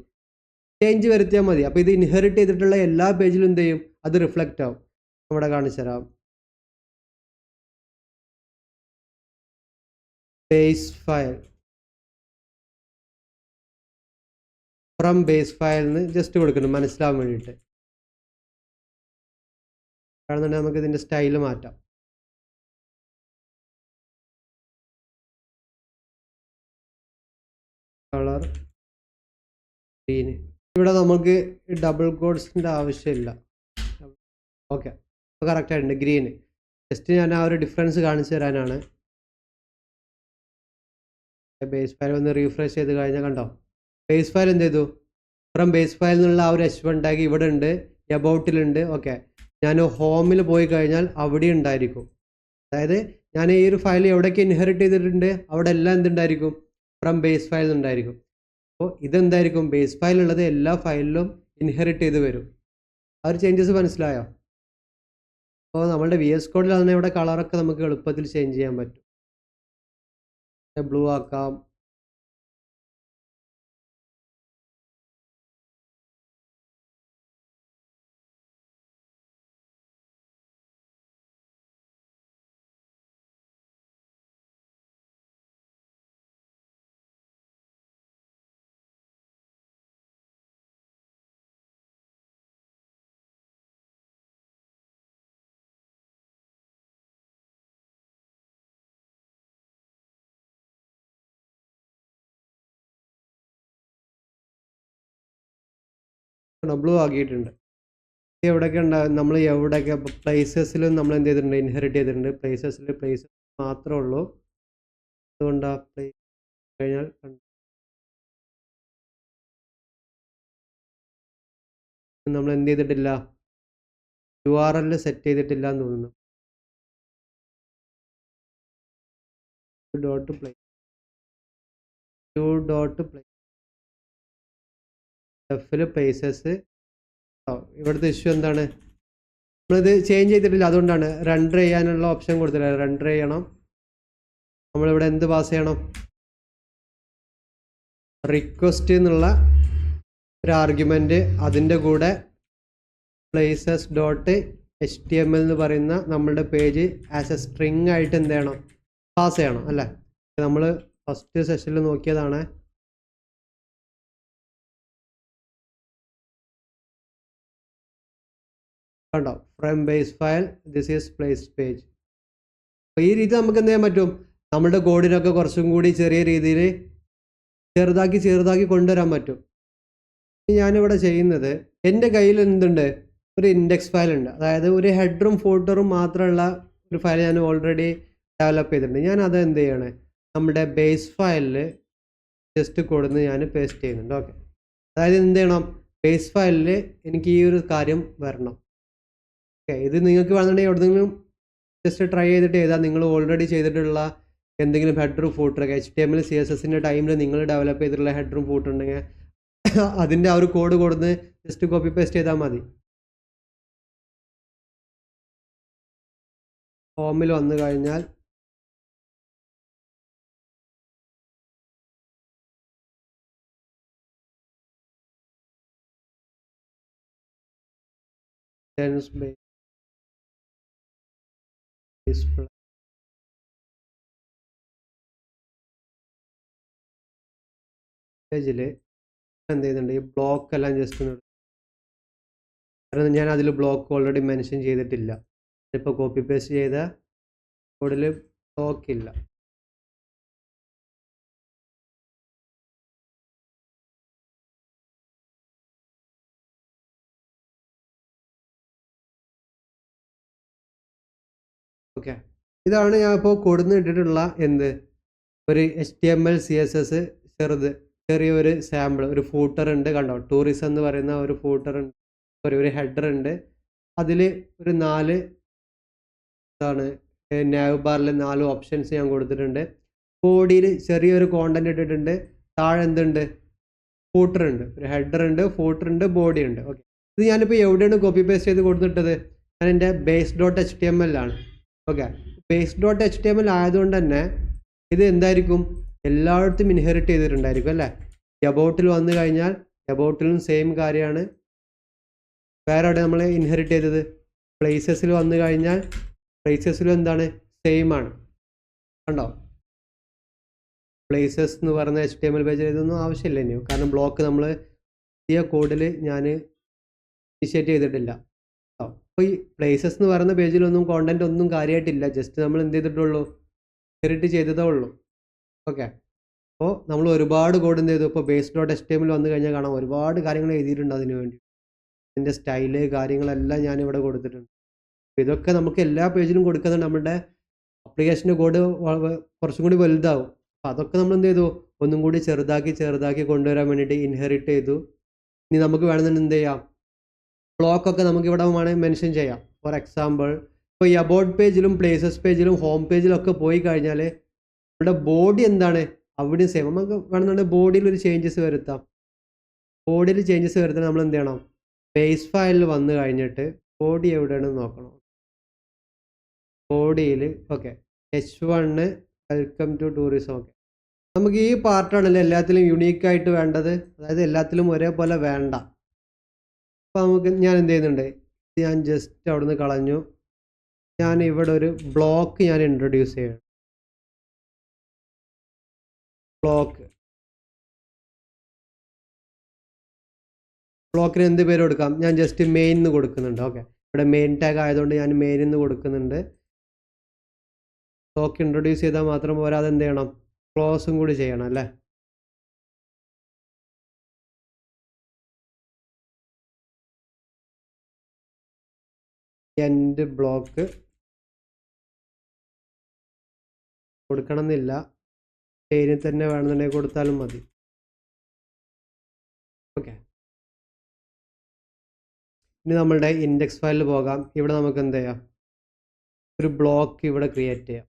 Speaker 1: ചേഞ്ച് വരുത്തിയാൽ മതി. അപ്പോൾ ഇത് ഇൻഹെറിറ്റ് ചെയ്തിട്ടുള്ള എല്ലാ പേജിലും എന്ത് ചെയ്യും, അത് റിഫ്ലക്റ്റ് ആവും. ഇവിടെ കാണിച്ചു തരാം. ബേസ് ഫയൽ, ഫ്രം ബേസ് ഫയലിന് ജസ്റ്റ് കൊടുക്കണം മനസ്സിലാവാൻ വേണ്ടിയിട്ട്. കാരണം നമുക്ക് ഇതിൻ്റെ സ്റ്റൈൽ മാറ്റാം. Colour green. ഇവിടെ നമുക്ക് ഡബിൾ കോഡ്സിൻ്റെ ആവശ്യമില്ല. ഓക്കെ, അപ്പോൾ കറക്റ്റ് ആയിട്ടുണ്ട്, ഗ്രീൻ. ജസ്റ്റ് ഞാൻ ആ ഒരു ഡിഫറൻസ് കാണിച്ചു തരാനാണ്. ബേസ് ഫയൽ ഒന്ന് റീഫ്രഷ് ചെയ്ത് കഴിഞ്ഞാൽ കണ്ടോ, ബേസ് ഫയൽ എന്ത് ചെയ്തു, ഫ്രം ബേസ് ഫയൽ എന്നുള്ള ആ ഒരു H1 ടാഗ് ഇവിടെ ഉണ്ട്, എബൌട്ടിലുണ്ട്. ഓക്കെ, ഞാൻ ഹോമിൽ പോയി കഴിഞ്ഞാൽ അവിടെ ഉണ്ടായിരിക്കും. അതായത് ഞാൻ ഈ ഒരു ഫയൽ എവിടേക്ക് ഇൻഹെറിറ്റ് ചെയ്തിട്ടുണ്ട് അവിടെ എല്ലാം എന്തുണ്ടായിരിക്കും, ഫ്രം ബേസ് ഫയൽ ഉണ്ടായിരിക്കും. അപ്പോൾ ഇതെന്തായിരിക്കും, ബേസ് ഫയലുള്ളത് എല്ലാ ഫയലിലും ഇൻഹെറിറ്റ് ചെയ്ത് വരും. ആ ഒരു ചേഞ്ചസ് മനസ്സിലായോ? അപ്പോൾ നമ്മളുടെ VS കോഡിൽ തന്നെ ഇവിടെ കളറൊക്കെ നമുക്ക് എളുപ്പത്തിൽ ചേഞ്ച് ചെയ്യാൻ പറ്റും. ബ്ലൂ ആക്കാം, ബ്ലൂ ആക്കിയിട്ടുണ്ട്. എവിടെയൊക്കെ ഉണ്ടാകും, നമ്മൾ എവിടെയൊക്കെ പ്ലേസസിലും നമ്മൾ എന്ത് ചെയ്തിട്ടുണ്ട്, ഇൻഹെറിറ്റ് ചെയ്തിട്ടുണ്ട്. പ്ലേസസ് മാത്രമേ ഉള്ളൂ. അതുകൊണ്ടാണ് പ്ലേസ് കഴിഞ്ഞാൽ നമ്മൾ എന്ത് ചെയ്തിട്ടില്ല, URL സെറ്റ് ചെയ്തിട്ടില്ല എന്ന് തോന്നുന്നു. പ്ലേസസ്. ഇവിടുത്തെ ഇഷ്യൂ എന്താണ്, നമ്മളിത് ചേഞ്ച് ചെയ്തിട്ടില്ല, അതുകൊണ്ടാണ് റെൻഡർ ചെയ്യാനുള്ള ഓപ്ഷൻ കൊടുത്തില്ല. റെൻഡർ ചെയ്യണം, നമ്മളിവിടെ എന്ത് പാസ് ചെയ്യണം, റിക്വസ്റ്റ് എന്നുള്ള ഒരു ആർഗ്യുമെൻറ്റ്, അതിൻ്റെ കൂടെ places.html എന്ന് പറയുന്ന നമ്മളുടെ പേജ് ആസ് എ സ്ട്രിങ് ആയിട്ട് എന്ത് ചെയ്യണം, പാസ് ചെയ്യണം അല്ലേ. നമ്മൾ ഫസ്റ്റ് സെഷനിൽ നോക്കിയതാണ്. കണ്ടോ, from base file this is place page. അപ്പോൾ ഈ രീതി നമുക്ക് എന്ത് ചെയ്യാൻ പറ്റും, നമ്മുടെ കോഡിനൊക്കെ കുറച്ചും കൂടി ചെറിയ രീതിയിൽ ചെറുതാക്കി കൊണ്ടുവരാൻ പറ്റും. ഞാനിവിടെ ചെയ്യുന്നത്, എൻ്റെ കയ്യിൽ എന്തുണ്ട്, ഒരു ഇൻഡെക്സ് ഫയൽ ഉണ്ട്. അതായത് ഒരു ഹെഡറും ഫൂട്ടറും മാത്രമുള്ള ഒരു ഫയൽ ഞാൻ ഓൾറെഡി ഡെവലപ്പ് ചെയ്തിട്ടുണ്ട്. ഞാൻ അത് എന്ത് ചെയ്യണേ, നമ്മുടെ ബേസ് ഫയലിൽ ജസ്റ്റ് കൊടുന്ന് ഞാൻ പേസ്റ്റ് ചെയ്യുന്നുണ്ട്. ഓക്കെ, അതായത് എന്ത് ചെയ്യണം, ബേസ് ഫയലിൽ എനിക്ക് ഈ ഒരു കാര്യം വരണം. ഓക്കെ, ഇത് നിങ്ങൾക്ക് വേണമെന്നുണ്ടെങ്കിൽ എവിടെയെങ്കിലും ജസ്റ്റ് ട്രൈ ചെയ്തിട്ട് ചെയ്താൽ നിങ്ങൾ ഓൾറെഡി ചെയ്തിട്ടുള്ള എന്തെങ്കിലും ഹെഡറും ഫൂട്ടറൊക്കെ HTML CSSൻ്റെ ടൈമിൽ നിങ്ങൾ ഡെവലപ്പ് ചെയ്തിട്ടുള്ള ഹെഡറും ഫൂട്ടർ ഉണ്ടെങ്കിൽ അതിൻ്റെ ആ ഒരു കോഡ് കൊടുന്ന് ജസ്റ്റ് കോപ്പി പേസ്റ്റ് ചെയ്താൽ മതി. ഹോമിൽ വന്നു കഴിഞ്ഞാൽ പേജിൽ എന്ത് ചെയ്യുന്നുണ്ട്, ഈ ബ്ലോക്ക് എല്ലാം ജസ്റ്റ് കാരണം ഞാൻ അതിൽ ബ്ലോക്ക് ഓൾറെഡി മെൻഷൻ ചെയ്തിട്ടില്ല. ഇപ്പോൾ കോപ്പി പേസ്റ്റ് ചെയ്ത കോഡിൽ ബ്ലോക്ക് ഇല്ല. ഓക്കെ, ഇതാണ് ഞാൻ ഇപ്പോൾ കൊടുന്ന് ഇട്ടിട്ടുള്ള എന്ത് ഒരു HTML CSS ചെറിയൊരു സാമ്പിൾ. ഒരു ഫൂട്ടർ ഉണ്ട്, കണ്ടോ, ടൂറിസം എന്ന് പറയുന്ന ഒരു ഫൂട്ടർ ഉണ്ട്, ഒരു ഹെഡർ ഉണ്ട്. അതിൽ ഒരു 4 ഇതാണ് നാവ് ബാറിൽ 4 ഓപ്ഷൻസ് ഞാൻ കൊടുത്തിട്ടുണ്ട്. ബോഡിയിൽ ചെറിയൊരു കോണ്ടന്റ് ഇട്ടിട്ടുണ്ട്. താഴെ എന്തുണ്ട്, ഫൂട്ടർ ഉണ്ട്, ഒരു ഹെഡർ ഉണ്ട്, ഫൂട്ടർ ഉണ്ട്, ബോഡി ഉണ്ട്. ഓക്കെ, ഇത് ഞാനിപ്പോൾ എവിടെയാണ് കോപ്പി പേസ്റ്റ് ചെയ്ത് കൊടുത്തിട്ടത്, ഞാൻ എൻ്റെ base.html ആണ്. ഓക്കെ, base.html ആയതുകൊണ്ട് തന്നെ ഇത് എന്തായിരിക്കും, എല്ലായിടത്തും ഇൻഹെറിറ്റ് ചെയ്തിട്ടുണ്ടായിരിക്കും അല്ലേ. എബൌട്ടിൽ വന്നു കഴിഞ്ഞാൽ എബൌട്ടിലും സെയിം കാര്യമാണ്. വേറെ എവിടെ നമ്മൾ ഇൻഹെറിറ്റ് ചെയ്തത്, പ്ലേസസിൽ വന്നു കഴിഞ്ഞാൽ പ്ലേസസിലും എന്താണ്, സെയിം ആണ്. കണ്ടോ, പ്ലേസസ് എന്ന് പറയുന്ന HTML പേജിൽ ഇതൊന്നും ആവശ്യമില്ല ഇനിയോ, കാരണം ബ്ലോക്ക് നമ്മൾ പുതിയ കോഡിൽ ഞാൻ ഇനിഷ്യേറ്റ് ചെയ്തിട്ടില്ല. അപ്പോൾ ഈ പ്ലേസസ് എന്ന് പറയുന്ന പേജിലൊന്നും കോണ്ടന്റ് ഒന്നും കാര്യമായിട്ടില്ല, ജസ്റ്റ് നമ്മൾ എന്ത് ചെയ്തിട്ടുള്ളൂ, ഇൻഹെറിറ്റ് ചെയ്തതേ ഉള്ളൂ. ഓക്കെ, അപ്പോൾ നമ്മൾ ഒരുപാട് കോഡ് എന്ത് ചെയ്തു, ഇപ്പോൾ base.html വന്നു കഴിഞ്ഞാൽ കാണാം ഒരുപാട് കാര്യങ്ങൾ എഴുതിയിട്ടുണ്ട് അതിന് വേണ്ടി. അതിൻ്റെ സ്റ്റൈല് കാര്യങ്ങളെല്ലാം ഞാനിവിടെ കൊടുത്തിട്ടുണ്ട്. ഇതൊക്കെ നമുക്ക് എല്ലാ പേജിലും കൊടുക്കുന്നുണ്ട്. നമ്മുടെ ആപ്ലിക്കേഷൻ്റെ കോഡ് കുറച്ചും കൂടി വലുതാവും. അപ്പോൾ അതൊക്കെ നമ്മൾ എന്ത് ചെയ്തു, ഒന്നും കൂടി ചെറുതാക്കി കൊണ്ടുവരാൻ വേണ്ടിയിട്ട് ഇൻഹെറിറ്റ് ചെയ്തു. ഇനി നമുക്ക് വേണമെന്നുണ്ടെങ്കിൽ എന്ത് ചെയ്യാം, ബ്ലോക്കൊക്കെ നമുക്ക് ഇവിടെ വേണമെങ്കിൽ മെൻഷൻ ചെയ്യാം. ഫോർ എക്സാമ്പിൾ, ഇപ്പോൾ ഈ അബൌട്ട് പേജിലും പ്ലേസസ് പേജിലും ഹോം പേജിലൊക്കെ പോയി കഴിഞ്ഞാൽ ഇവിടെ ബോഡി എന്താണ്, അവിടെയും സെയിം. നമുക്ക് വേണമെന്നുണ്ടെങ്കിൽ ബോഡിയിൽ ഒരു ചേഞ്ചസ് വരുത്താം. ബോഡിയിൽ ചേഞ്ചസ് വരുത്താൻ നമ്മൾ എന്ത് ചെയ്യണം, ബേസ് ഫയലിൽ വന്നു കഴിഞ്ഞിട്ട് ബോഡി എവിടെയാണെന്ന് നോക്കണം. ബോഡിയിൽ okay, H1 welcome to tourism. Okay, നമുക്ക് ഈ പാർട്ടാണല്ലോ എല്ലാത്തിലും യുണീക്കായിട്ട് വേണ്ടത്, അതായത് എല്ലാത്തിലും ഒരേപോലെ വേണ്ട. അപ്പോൾ നമുക്ക് ഞാൻ എന്ത് ചെയ്യുന്നുണ്ട്, ഞാൻ ജസ്റ്റ് അവിടുന്ന് കളഞ്ഞു. ഞാൻ ഇവിടെ ഒരു ബ്ലോക്ക് ഞാൻ ഇൻട്രൊഡ്യൂസ് ചെയ്യണം. ബ്ലോക്കിന് എന്ത് പേര് കൊടുക്കാം, ഞാൻ ജസ്റ്റ് മെയിൻ എന്ന് കൊടുക്കുന്നുണ്ട്. ഓക്കെ, ഇവിടെ മെയിൻ ടാഗ് ആയതുകൊണ്ട് ഞാൻ മെയിൻ എന്ന് കൊടുക്കുന്നുണ്ട്. ബ്ലോക്ക് ഇൻട്രൊഡ്യൂസ് ചെയ്താൽ മാത്രം പോരാ, അതെന്ത് ചെയ്യണം, ക്ലോസും കൂടി ചെയ്യണം അല്ലേ. എൻഡ് ബ്ലോക്ക് കൊടുക്കണം എന്നില്ല, മെയിനിൽ തന്നെ വേണമെന്നുണ്ടെങ്കിൽ കൊടുത്താലും മതി. ഓക്കെ, ഇനി നമ്മളുടെ ഇൻഡെക്സ് ഫയലിൽ പോകാം. ഇവിടെ നമുക്ക് എന്ത് ചെയ്യാം, ഒരു ബ്ലോക്ക് ഇവിടെ ക്രിയേറ്റ് ചെയ്യാം.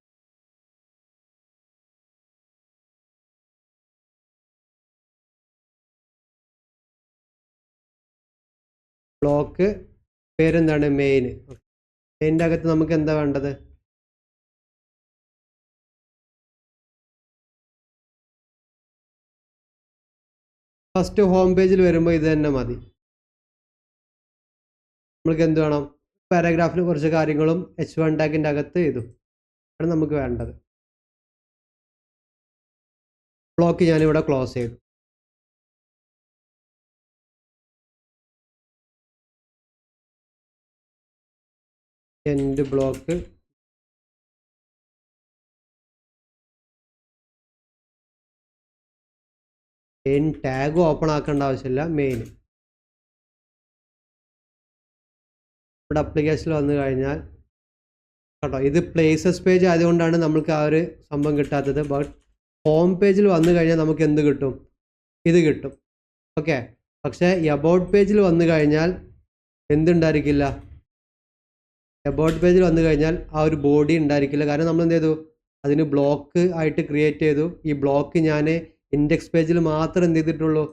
Speaker 1: ബ്ലോക്ക് പേരെന്താണ്, മെയിൻ. മെയിൻ്റെ അകത്ത് നമുക്ക് എന്താ വേണ്ടത്, ഫസ്റ്റ് ഹോം പേജിൽ വരുമ്പോൾ ഇത് തന്നെ മതി. നമ്മൾക്ക് എന്ത് വേണം, പാരഗ്രാഫിൽ കുറച്ച് കാര്യങ്ങളും H1 ടാഗിൻ്റെ അകത്ത് ഇതും ആണ് നമുക്ക് വേണ്ടത്. ബ്ലോക്ക് ഞാനിവിടെ ക്ലോസ് ചെയ്തു. End block main tag open ആക്കേണ്ട ആവശ്യമില്ല, മെയിൻ. ഇവിടെ അപ്ലിക്കേഷനിൽ വന്നു കഴിഞ്ഞാൽ കേട്ടോ. ഇത് പ്ലേസസ് പേജ് ആയതുകൊണ്ടാണ് നമുക്ക് ആ ഒരു സംഭവം കിട്ടാത്തത്. ബട്ട് ഹോം പേജിൽ വന്നു കഴിഞ്ഞാൽ നമുക്ക് എന്ത് കിട്ടും? ഇത് കിട്ടും. ഓക്കെ. പക്ഷേ എബൌട്ട് പേജിൽ വന്നു കഴിഞ്ഞാൽ എന്തുണ്ടായിരിക്കില്ല? എബൌട്ട് പേജിൽ വന്നു കഴിഞ്ഞാൽ ആ ഒരു ബോഡി ഉണ്ടായിരിക്കില്ല. കാരണം നമ്മൾ എന്ത് ചെയ്തു? അതിന് ബ്ലോക്ക് ആയിട്ട് ക്രിയേറ്റ് ചെയ്തു. ഈ ബ്ലോക്ക് ഞാൻ ഇൻഡെക്സ് പേജിൽ മാത്രം എന്ത് ചെയ്തിട്ടുള്ളൂ?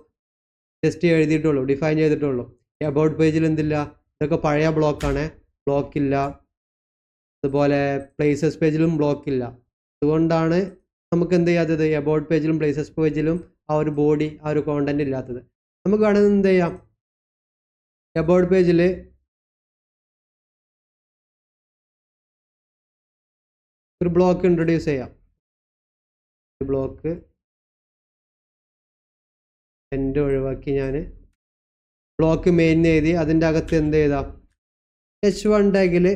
Speaker 1: ജസ്റ്റ് എഴുതിയിട്ടുള്ളൂ, ഡിഫൈൻ ചെയ്തിട്ടുള്ളൂ. എബൌട്ട് പേജിൽ എന്തില്ല? ഇതൊക്കെ പഴയ ബ്ലോക്കാണ്, ബ്ലോക്കില്ല. അതുപോലെ പ്ലേസസ് പേജിലും ബ്ലോക്കില്ല. അതുകൊണ്ടാണ് നമുക്ക് എന്ത് ചെയ്യാത്തത്? എബൌട്ട് പേജിലും പ്ലേസസ് പേജിലും ആ ഒരു ബോഡി, ആ ഒരു കോണ്ടന്റ് ഇല്ലാത്തത്. നമുക്ക് വേണമെങ്കിൽ എന്ത് ചെയ്യാം? എബൌട്ട് പേജിൽ ഒരു ബ്ലോക്ക് ഇൻട്രൊഡ്യൂസ് ചെയ്യാം. ബ്ലോക്ക് എൻ്റെ ഒഴിവാക്കി ഞാൻ ബ്ലോക്ക് മെയിൻ എഴുതി. അതിൻ്റെ അകത്ത് എന്ത് ചെയ്താം? H1 ടാഗിൽ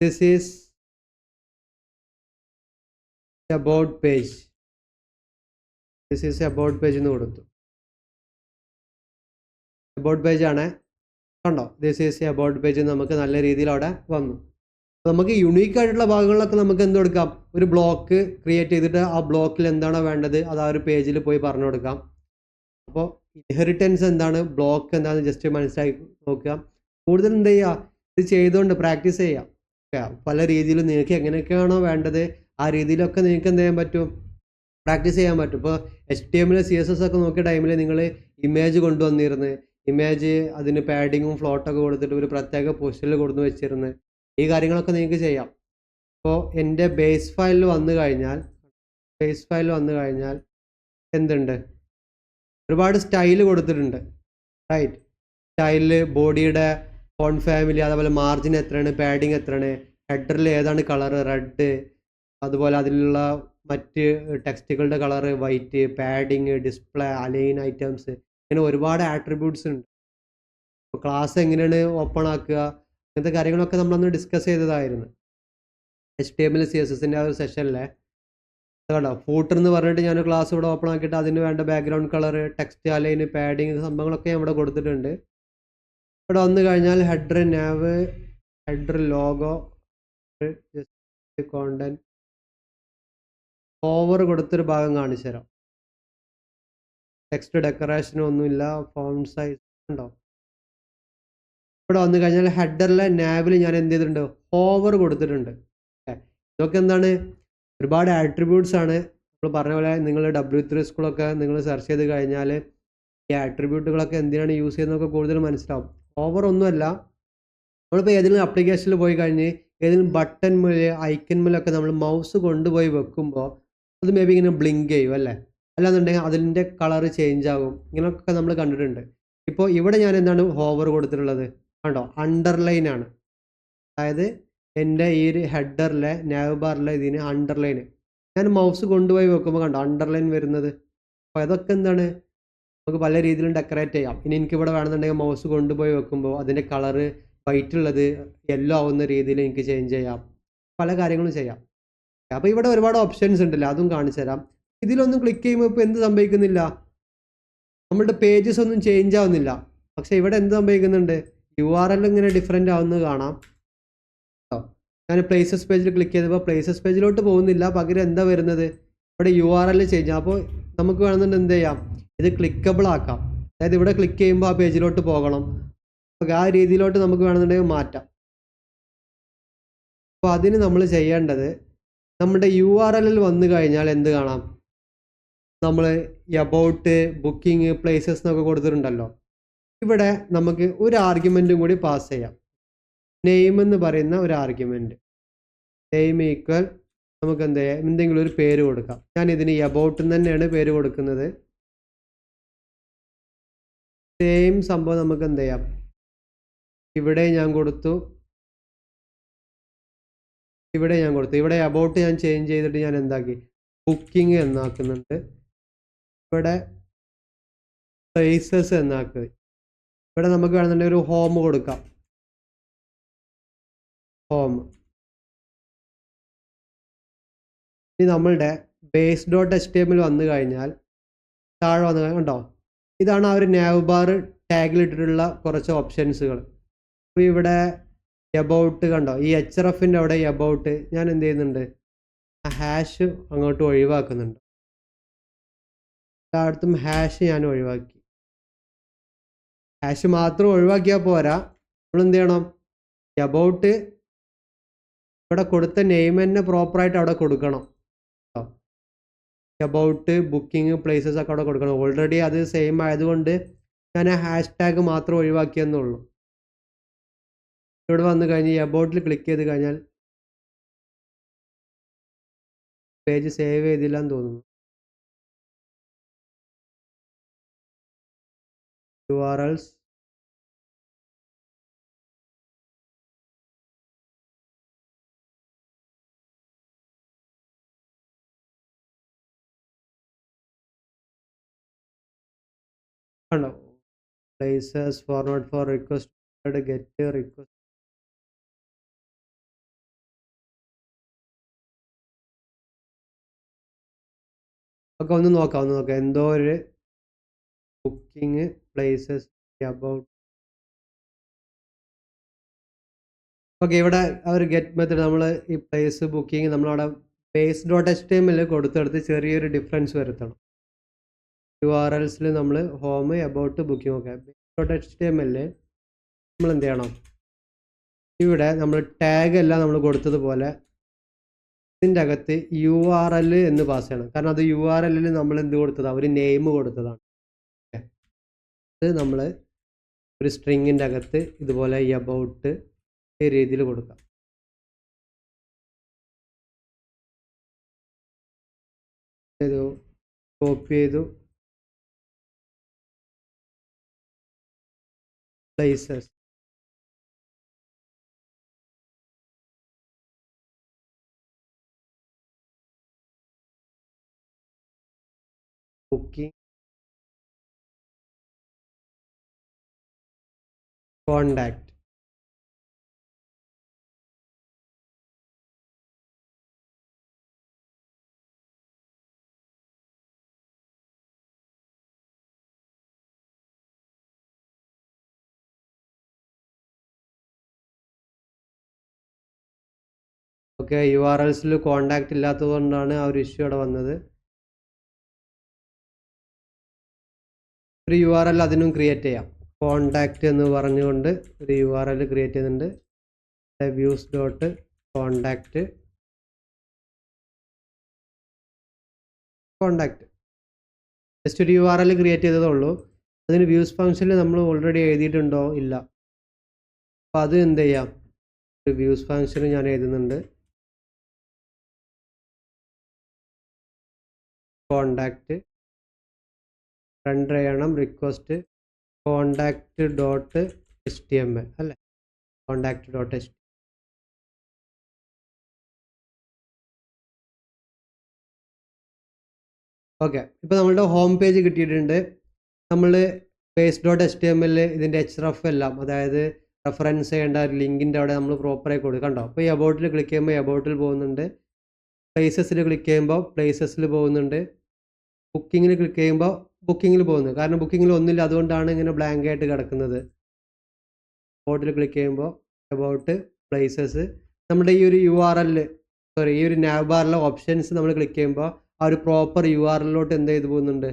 Speaker 1: this is about page, this is about page എന്ന് കൊടുത്തു. എബൌട്ട് പേജ് ആണ്, കണ്ടോ? ദിസ് ഈസ് എബൌട്ട് പേജ് നമുക്ക് നല്ല രീതിയിൽ അവിടെ വന്നു. നമുക്ക് യുണീക്ക് ആയിട്ടുള്ള ഭാഗങ്ങളിലൊക്കെ നമുക്ക് എന്ത് കൊടുക്കാം? ഒരു ബ്ലോക്ക് ക്രിയേറ്റ് ചെയ്തിട്ട് ആ ബ്ലോക്കിൽ എന്താണോ വേണ്ടത് അത് ആ ഒരു പേജിൽ പോയി പറഞ്ഞു കൊടുക്കാം. അപ്പോൾ ഇൻഹെറിറ്റൻസ് എന്താണ്, ബ്ലോക്ക് എന്താണെന്ന് ജസ്റ്റ് മനസ്സിലാക്കി നോക്കുക. കൂടുതൽ എന്ത് ചെയ്യുക? ഇത് ചെയ്തുകൊണ്ട് പ്രാക്ടീസ് ചെയ്യാം. പല രീതിയിലും നിങ്ങൾക്ക് എങ്ങനെയൊക്കെയാണോ വേണ്ടത് ആ രീതിയിലൊക്കെ നിങ്ങൾക്ക് എന്ത് ചെയ്യാൻ പറ്റും? പ്രാക്ടീസ് ചെയ്യാൻ പറ്റും. ഇപ്പോൾ HTML CSS ഒക്കെ നോക്കിയ ടൈമിൽ നിങ്ങൾ ഇമേജ് കൊണ്ടുവന്നിരുന്നു, ഇമേജ് അതിന് പാഡിങ്ങും ഫ്ലോട്ടൊക്കെ കൊടുത്തിട്ട് ഒരു പ്രത്യേക പൊസിഷനിൽ കൊടുത്ത് വെച്ചിരുന്നു. ഈ കാര്യങ്ങളൊക്കെ നിങ്ങൾക്ക് ചെയ്യാം. അപ്പോൾ എൻ്റെ ബേസ് ഫയലിൽ വന്നു കഴിഞ്ഞാൽ എന്തുണ്ട്? ഒരുപാട് സ്റ്റൈൽ കൊടുത്തിട്ടുണ്ട്, റൈറ്റ്? സ്റ്റൈലിൽ ബോഡിയുടെ ഫോണ്ട് ഫാമിലി, അതുപോലെ മാർജിൻ എത്രയാണ്, പാഡിങ് എത്രയാണ്, ഹെഡറിൽ ഏതാണ് കളർ, റെഡ്, അതുപോലെ അതിലുള്ള മറ്റ് ടെക്സ്റ്റുകളുടെ colour white, padding, display, align items, ഇങ്ങനെ ഒരുപാട് ആട്രിബ്യൂട്ട്സ് ഉണ്ട്. അപ്പോൾ ക്ലാസ് എങ്ങനെയാണ് ഓപ്പൺ ആക്കുക, ഇങ്ങനത്തെ കാര്യങ്ങളൊക്കെ നമ്മളന്ന് ഡിസ്കസ് ചെയ്തതായിരുന്നു HTML CSSൻ്റെ ആ ഒരു സെഷനിലെ. കേട്ടോ, ഫൂട്ടർ എന്ന് പറഞ്ഞിട്ട് ഞാൻ ക്ലാസ് ഇവിടെ ഓപ്പൺ ആക്കിയിട്ട് അതിന് വേണ്ട background colour, text align, padding സംഭവങ്ങളൊക്കെ ഞാൻ ഇവിടെ കൊടുത്തിട്ടുണ്ട്. ഇവിടെ വന്നു കഴിഞ്ഞാൽ ഹെഡർ, നാവ്, ഹെഡർ, ലോഗോ, കോണ്ടന്റ്, ഓവർ കൊടുത്തൊരു ഭാഗം കാണിച്ചു തരാം. ടെക്സ്റ്റ് ഡെക്കറേഷനും ഒന്നുമില്ല, ഫോണ്ട് സൈസ് ഉണ്ടോ? ഇവിടെ വന്നു കഴിഞ്ഞാൽ ഹെഡറിലെ നാവിൽ ഞാൻ എന്ത് ചെയ്തിട്ടുണ്ട്? ഓവർ കൊടുത്തിട്ടുണ്ട്. ഇതൊക്കെ എന്താണ്? ഒരുപാട് ആട്രിബ്യൂട്ട്സ് ആണ്. നമ്മൾ പറഞ്ഞ പോലെ നിങ്ങൾ W3 സ്കൂളൊക്കെ നിങ്ങൾ സെർച്ച് ചെയ്ത് കഴിഞ്ഞാൽ ഈ ആട്രിബ്യൂട്ടുകളൊക്കെ എന്തിനാണ് യൂസ് ചെയ്യുന്നതൊക്കെ കൂടുതൽ മനസ്സിലാവും. ഓവർ ഒന്നുമല്ല, നമ്മളിപ്പോൾ ഏതെങ്കിലും ആപ്ലിക്കേഷനിൽ പോയി കഴിഞ്ഞ് ഏതെങ്കിലും ബട്ടൺ മുതൽ ഐക്കൺ മുതലൊക്കെ നമ്മൾ മൗസ് കൊണ്ടുപോയി വെക്കുമ്പോൾ അത് മേ ബി ഇങ്ങനെ ബ്ലിങ്ക് ചെയ്യും അല്ലേ? അല്ലാന്നുണ്ടെങ്കിൽ അതിൻ്റെ കളർ ചേഞ്ച് ആകും. ഇങ്ങനെയൊക്കെ നമ്മൾ കണ്ടിട്ടുണ്ട്. ഇപ്പോൾ ഇവിടെ ഞാൻ എന്താണ് ഹോവർ കൊടുത്തിട്ടുള്ളത്? കണ്ടോ, അണ്ടർലൈൻ ആണ്. അതായത് എൻ്റെ ഈ ഒരു ഹെഡറിലെ നാവ് ബാറിലെ ഇതിന് അണ്ടർലൈൻ, ഞാൻ മൗസ് കൊണ്ടുപോയി വെക്കുമ്പോൾ കണ്ടോ അണ്ടർലൈൻ വരുന്നത്. അപ്പോൾ അതൊക്കെ എന്താണ്? നമുക്ക് പല രീതിയിലും ഡെക്കറേറ്റ് ചെയ്യാം. ഇനി എനിക്കിവിടെ വേണമെന്നുണ്ടെങ്കിൽ മൗസ് കൊണ്ടുപോയി വെക്കുമ്പോൾ അതിൻ്റെ കളറ് വൈറ്റ് ഉള്ളത് യെല്ലോ ആവുന്ന രീതിയിൽ എനിക്ക് ചേഞ്ച് ചെയ്യാം. പല കാര്യങ്ങളും ചെയ്യാം. അപ്പോൾ ഇവിടെ ഒരുപാട് ഓപ്ഷൻസ് ഉണ്ടല്ലോ, അതും കാണിച്ചു തരാം. ഇതിലൊന്നും ക്ലിക്ക് ചെയ്യുമ്പോൾ ഇപ്പോൾ എന്ത് സംഭവിക്കുന്നില്ല? നമ്മളുടെ പേജസ് ഒന്നും ചേഞ്ച് ആവുന്നില്ല. പക്ഷേ ഇവിടെ എന്ത് സംഭവിക്കുന്നുണ്ട്? URL ഇങ്ങനെ ഡിഫറെൻ്റ് ആവുന്നത് കാണാം. ഞാൻ പ്ലേസസ് പേജിൽ ക്ലിക്ക് ചെയ്തപ്പോൾ പ്ലേസസ് പേജിലോട്ട് പോകുന്നില്ല, പകരം എന്താ വരുന്നത്? ഇവിടെ URL ചേഞ്ച്. അപ്പോൾ നമുക്ക് വേണമെന്നുണ്ട് എന്ത് ചെയ്യാം? ഇത് ക്ലിക്കബിൾ ആക്കാം. അതായത് ഇവിടെ ക്ലിക്ക് ചെയ്യുമ്പോൾ ആ പേജിലോട്ട് പോകണം. അപ്പോൾ ആ രീതിയിലോട്ട് നമുക്ക് വേണമെന്നുണ്ടെങ്കിൽ മാറ്റാം. അപ്പോൾ അതിന് നമ്മൾ ചെയ്യേണ്ടത്, നമ്മുടെ URL വന്നു കഴിഞ്ഞാൽ എന്ത് കാണാം? നമ്മൾ എബൌട്ട്, ബുക്കിംഗ്, പ്ലേസസ് എന്നൊക്കെ കൊടുത്തിട്ടുണ്ടല്ലോ. ഇവിടെ നമുക്ക് ഒരു ആർഗ്യുമെൻറ്റും കൂടി പാസ് ചെയ്യാം. നെയിം എന്ന് പറയുന്ന ഒരു ആർഗ്യുമെൻറ്റ്, നെയിം ഈക്വൽ നമുക്ക് എന്ത് ചെയ്യാം? എന്തെങ്കിലും ഒരു പേര് കൊടുക്കാം. ഞാൻ ഇതിന് എബൌട്ട് തന്നെയാണ് പേര് കൊടുക്കുന്നത്. സെയിം സംഭവം നമുക്ക് എന്ത് ചെയ്യാം? ഇവിടെ ഞാൻ കൊടുത്തു, ഇവിടെ എബൌട്ട് ഞാൻ ചേഞ്ച് ചെയ്തിട്ട് ഞാൻ എന്താക്കി? ബുക്കിംഗ് എന്നാക്കുന്നുണ്ട്. ഇവിടെ പ്ലേസസ് എന്നാക്കുക. ഇവിടെ നമുക്ക് വേണമെന്നുണ്ടെങ്കിൽ ഒരു ഹോം കൊടുക്കാം. ഹോം. ഇനി നമ്മളുടെ base.html വന്നു കഴിഞ്ഞാൽ താഴെ വന്നു കണ്ടോ, ഇതാണ് ആ ഒരു നാവ് ബാർ ടാഗിലിട്ടിട്ടുള്ള കുറച്ച് ഓപ്ഷൻസുകൾ. അപ്പോൾ ഇവിടെ എബൌട്ട് കണ്ടോ, ഈ HRFൻ്റെ അവിടെ എബൌട്ട് ഞാൻ എന്ത് ചെയ്യുന്നുണ്ട്, ആ ഹാഷ് അങ്ങോട്ട് ഒഴിവാക്കുന്നുണ്ട്. എല്ലായിടത്തും ഹാഷ് ഞാൻ ഒഴിവാക്കി. ഹാഷ് മാത്രം ഒഴിവാക്കിയാൽ പോരാ, നമ്മൾ എന്ത് ചെയ്യണം, എബൌട്ട് ഇവിടെ കൊടുത്ത നെയിം തന്നെ പ്രോപ്പറായിട്ട് അവിടെ കൊടുക്കണം. എബൌട്ട് ബുക്കിംഗ് പ്ലേസസ് ഒക്കെ അവിടെ കൊടുക്കണം. ഓൾറെഡി അത് സെയിം ആയതുകൊണ്ട് ഞാൻ ആ ഹാഷ് ടാഗ് മാത്രം ഒഴിവാക്കിയെന്നുള്ളൂ. ഇവിടെ വന്നു കഴിഞ്ഞ് എബൌട്ടിൽ ക്ലിക്ക് ചെയ്ത് കഴിഞ്ഞാൽ പേജ് സേവ് ചെയ്തില്ല എന്ന് തോന്നുന്നു. URLs കണ്ടോ, places forward for request get request. ഒക്കെ ഒന്ന് നോക്കാം. എന്തോ ഒരു ബുക്കിംഗ് പ്ലേസസ് അബൌട്ട്. ഓക്കെ, ഇവിടെ ആ ഒരു ഗെറ്റ് മെത്തേഡ് നമ്മൾ ഈ പ്ലേസ് ബുക്കിംഗ് നമ്മളവിടെ base.html കൊടുത്തെടുത്ത് ചെറിയൊരു ഡിഫറൻസ് വരുത്തണം. URLസിൽ നമ്മൾ home about booking. Okay, base.html നമ്മൾ എന്ത് ചെയ്യണം, ഇവിടെ നമ്മൾ ടാഗ് എല്ലാം നമ്മൾ കൊടുത്തതുപോലെ ഇതിൻ്റെ അകത്ത് URL എന്ന് പാസ് ചെയ്യണം. കാരണം അത് URLൽ നമ്മൾ എന്ത് കൊടുത്തതാണ്, ഒരു നെയിം കൊടുത്തതാണ്. അത് നമ്മൾ ഒരു സ്ട്രിങ്ങിൻ്റെ അകത്ത് ഇതുപോലെ എബൌട്ട് ഈ രീതിയിൽ കൊടുക്കാം. കോപ്പി ചെയ്തു, പ്ലേസസ് ബുക്കിംഗ് കോണ്ടാക്ട്. ഓക്കെ, URLസിൽ കോണ്ടാക്ട് ഇല്ലാത്തത് കൊണ്ടാണ് ആ ഒരു ഇഷ്യൂ അവിടെ വന്നത്. ഒരു URL അതിനും ക്രിയേറ്റ് ചെയ്യാം. കോണ്ടാക്ട് എന്ന് പറഞ്ഞുകൊണ്ട് ഒരു URL ക്രിയേറ്റ് ചെയ്യുന്നുണ്ട്. വ്യൂസ് ഡോട്ട് കോണ്ടാക്ട് ജസ്റ്റ് ഒരു URL ക്രിയേറ്റ് ചെയ്തതേ ഉള്ളൂ. അതിന് വ്യൂസ് ഫംഗ്ഷനിൽ നമ്മൾ ഓൾറെഡി എഴുതിയിട്ടുണ്ടോ ഇല്ല. അപ്പോൾ അത് എന്ത് ചെയ്യാം, ഒരു വ്യൂസ് ഫംഗ്ഷൻ ഞാൻ എഴുതുന്നുണ്ട്. കോണ്ടാക്ട് റെൻഡർ ചെയ്യണം, റിക്വസ്റ്റ് കോണ്ടാക്ട് ഡോട്ട് HTML അല്ലേ, കോണ്ടാക്ട് ഡോട്ട് HTML. ഓക്കെ, ഇപ്പോൾ നമ്മളുടെ ഹോം പേജ് കിട്ടിയിട്ടുണ്ട്. നമ്മൾ base.html ഇതിൻ്റെ href എല്ലാം, അതായത് റെഫറൻസ് ചെയ്യേണ്ട ലിങ്കിൻ്റെ അവിടെ നമ്മൾ പ്രോപ്പറായി കൊടുക്കും. കണ്ടോ, അപ്പോൾ ഈ എബൌട്ടിൽ ക്ലിക്ക് ചെയ്യുമ്പോൾ എബൌട്ടിൽ പോകുന്നുണ്ട്, പ്ലേസസിൽ ക്ലിക്ക് ചെയ്യുമ്പോൾ പ്ലേസസിൽ പോകുന്നുണ്ട്, ബുക്കിങ്ങിൽ ക്ലിക്ക് ചെയ്യുമ്പോൾ ബുക്കിങ്ങിൽ പോകുന്നു. കാരണം ബുക്കിങ്ങിൽ ഒന്നുമില്ല, അതുകൊണ്ടാണ് ഇങ്ങനെ ബ്ലാങ്ക് ആയിട്ട് കിടക്കുന്നത്. എബൌട്ടിൽ ക്ലിക്ക് ചെയ്യുമ്പോൾ എബൌട്ട് പ്ലേസസ്, നമ്മുടെ ഈ ഒരു URL ഈ ഒരു നാവ് ബാറിലെ ഓപ്ഷൻസ് നമ്മൾ ക്ലിക്ക് ചെയ്യുമ്പോൾ ആ ഒരു പ്രോപ്പർ URLലോട്ട് എന്ത് ചെയ്ത് പോകുന്നുണ്ട്,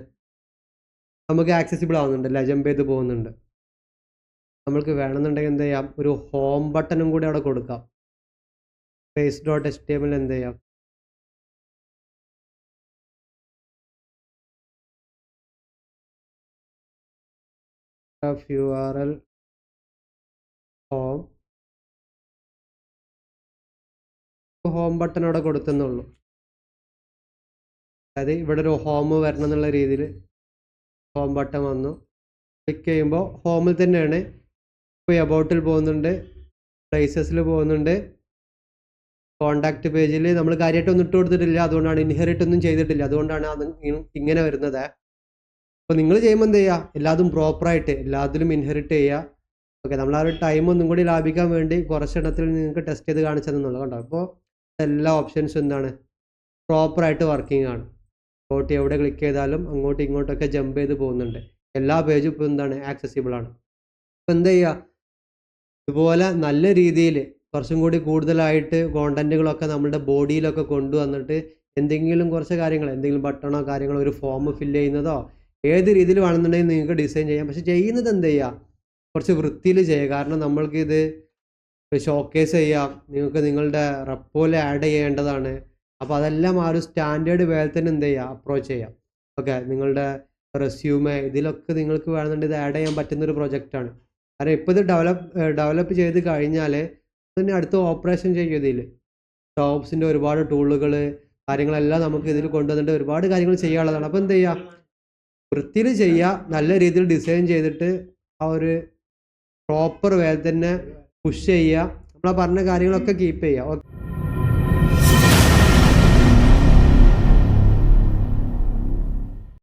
Speaker 1: നമുക്ക് ആക്സസിബിൾ ആവുന്നുണ്ട്, ജമ്പ് ചെയ്ത് പോകുന്നുണ്ട്. നമ്മൾക്ക് വേണമെന്നുണ്ടെങ്കിൽ എന്ത് ചെയ്യാം, ഒരു ഹോം ബട്ടണും കൂടി അവിടെ കൊടുക്കാം. base.html എന്ത് ചെയ്യാം, URL ഹോം ബട്ടൺ അവിടെ കൊടുത്തെന്നുള്ളൂ. അതായത് ഇവിടെ ഒരു ഹോം വരണം എന്നുള്ള രീതിയിൽ ഹോം ബട്ടൺ വന്നു. ക്ലിക്ക് ചെയ്യുമ്പോൾ ഹോമിൽ തന്നെയാണ്. ഇപ്പോൾ എബൌട്ടിൽ പോകുന്നുണ്ട്, പ്ലേസസിൽ പോകുന്നുണ്ട്, കോണ്ടാക്ട് പേജിൽ നമ്മൾ കാര്യമായിട്ടൊന്നും ഇട്ട് കൊടുത്തിട്ടില്ല, അതുകൊണ്ടാണ് ഇൻഹെറിറ്റ് ഒന്നും ചെയ്തിട്ടില്ല, അതുകൊണ്ടാണ് അത് ഇങ്ങനെ വരുന്നത്. അപ്പോൾ നിങ്ങൾ ചെയ്യുമ്പോൾ എന്ത് ചെയ്യുക, എല്ലാതും പ്രോപ്പറായിട്ട് എല്ലാത്തിലും ഇൻഹെറിറ്റ് ചെയ്യുക. ഓക്കെ, നമ്മൾ ആ ഒരു ടൈം ഒന്നും കൂടി ലാഭിക്കാൻ വേണ്ടി കുറച്ചെണ്ണത്തിൽ നിങ്ങൾക്ക് ടെസ്റ്റ് ചെയ്ത് കാണിച്ചതെന്നുള്ളത് കണ്ടോ. അപ്പോൾ എല്ലാ ഓപ്ഷൻസും എന്താണ്, പ്രോപ്പറായിട്ട് വർക്കിംഗ് ആണ്. അങ്ങോട്ട് എവിടെ ക്ലിക്ക് ചെയ്താലും അങ്ങോട്ടും ഇങ്ങോട്ടൊക്കെ ജമ്പ് ചെയ്ത് പോകുന്നുണ്ട്. എല്ലാ പേജും ഇപ്പോൾ എന്താണ്, ആക്സസിബിൾ ആണ്. അപ്പോൾ എന്ത് ചെയ്യുക, ഇതുപോലെ നല്ല രീതിയിൽ കുറച്ചും കൂടി കൂടുതലായിട്ട് കോണ്ടന്റുകളൊക്കെ നമ്മുടെ ബോഡിയിലൊക്കെ കൊണ്ടുവന്നിട്ട് എന്തെങ്കിലും കുറച്ച് കാര്യങ്ങൾ എന്തെങ്കിലും ബട്ടണോ കാര്യങ്ങളോ ഒരു ഫോം ഫില്ല് ചെയ്യുന്നതോ ഏത് രീതിയിൽ വേണമെന്നുണ്ടെങ്കിൽ നിങ്ങൾക്ക് ഡിസൈൻ ചെയ്യാം. പക്ഷെ ചെയ്യുന്നത് എന്ത് ചെയ്യുക, കുറച്ച് വൃത്തിയിൽ ചെയ്യുക. കാരണം നമ്മൾക്ക് ഇത് ഷോക്കേസ് ചെയ്യാം, നിങ്ങൾക്ക് നിങ്ങളുടെ റെപ്പോയിൽ ആഡ് ചെയ്യേണ്ടതാണ്. അപ്പോൾ അതെല്ലാം ആ ഒരു സ്റ്റാൻഡേർഡ് വേയിൽ തന്നെ എന്ത് ചെയ്യുക, അപ്രോച്ച് ചെയ്യാം. ഓക്കെ, നിങ്ങളുടെ റെസ്യൂമേ ഇതിലൊക്കെ നിങ്ങൾക്ക് വേണമെന്നുണ്ടെങ്കിൽ ഇത് ആഡ് ചെയ്യാൻ പറ്റുന്നൊരു പ്രൊജക്റ്റാണ്. കാരണം ഇപ്പോൾ ഇത് ഡെവലപ്പ് ചെയ്ത് കഴിഞ്ഞാൽ തന്നെ അടുത്ത ഓപ്പറേഷൻ ചെയ്യും. ഇതിൽ ടോപ്സിൻ്റെ ഒരുപാട് ടൂളുകൾ കാര്യങ്ങളെല്ലാം നമുക്ക് ഇതിൽ കൊണ്ടുവന്നിട്ട് ഒരുപാട് കാര്യങ്ങൾ ചെയ്യാനുള്ളതാണ്. അപ്പോൾ എന്ത് ചെയ്യുക, വൃത്തിയിൽ ചെയ്യുക, നല്ല രീതിയിൽ ഡിസൈൻ ചെയ്തിട്ട് ആ ഒരു പ്രോപ്പർ വേയിൽ തന്നെ പുഷ് ചെയ്യുക. നമ്മൾ പറഞ്ഞ കാര്യങ്ങളൊക്കെ കീപ്പ് ചെയ്യുക.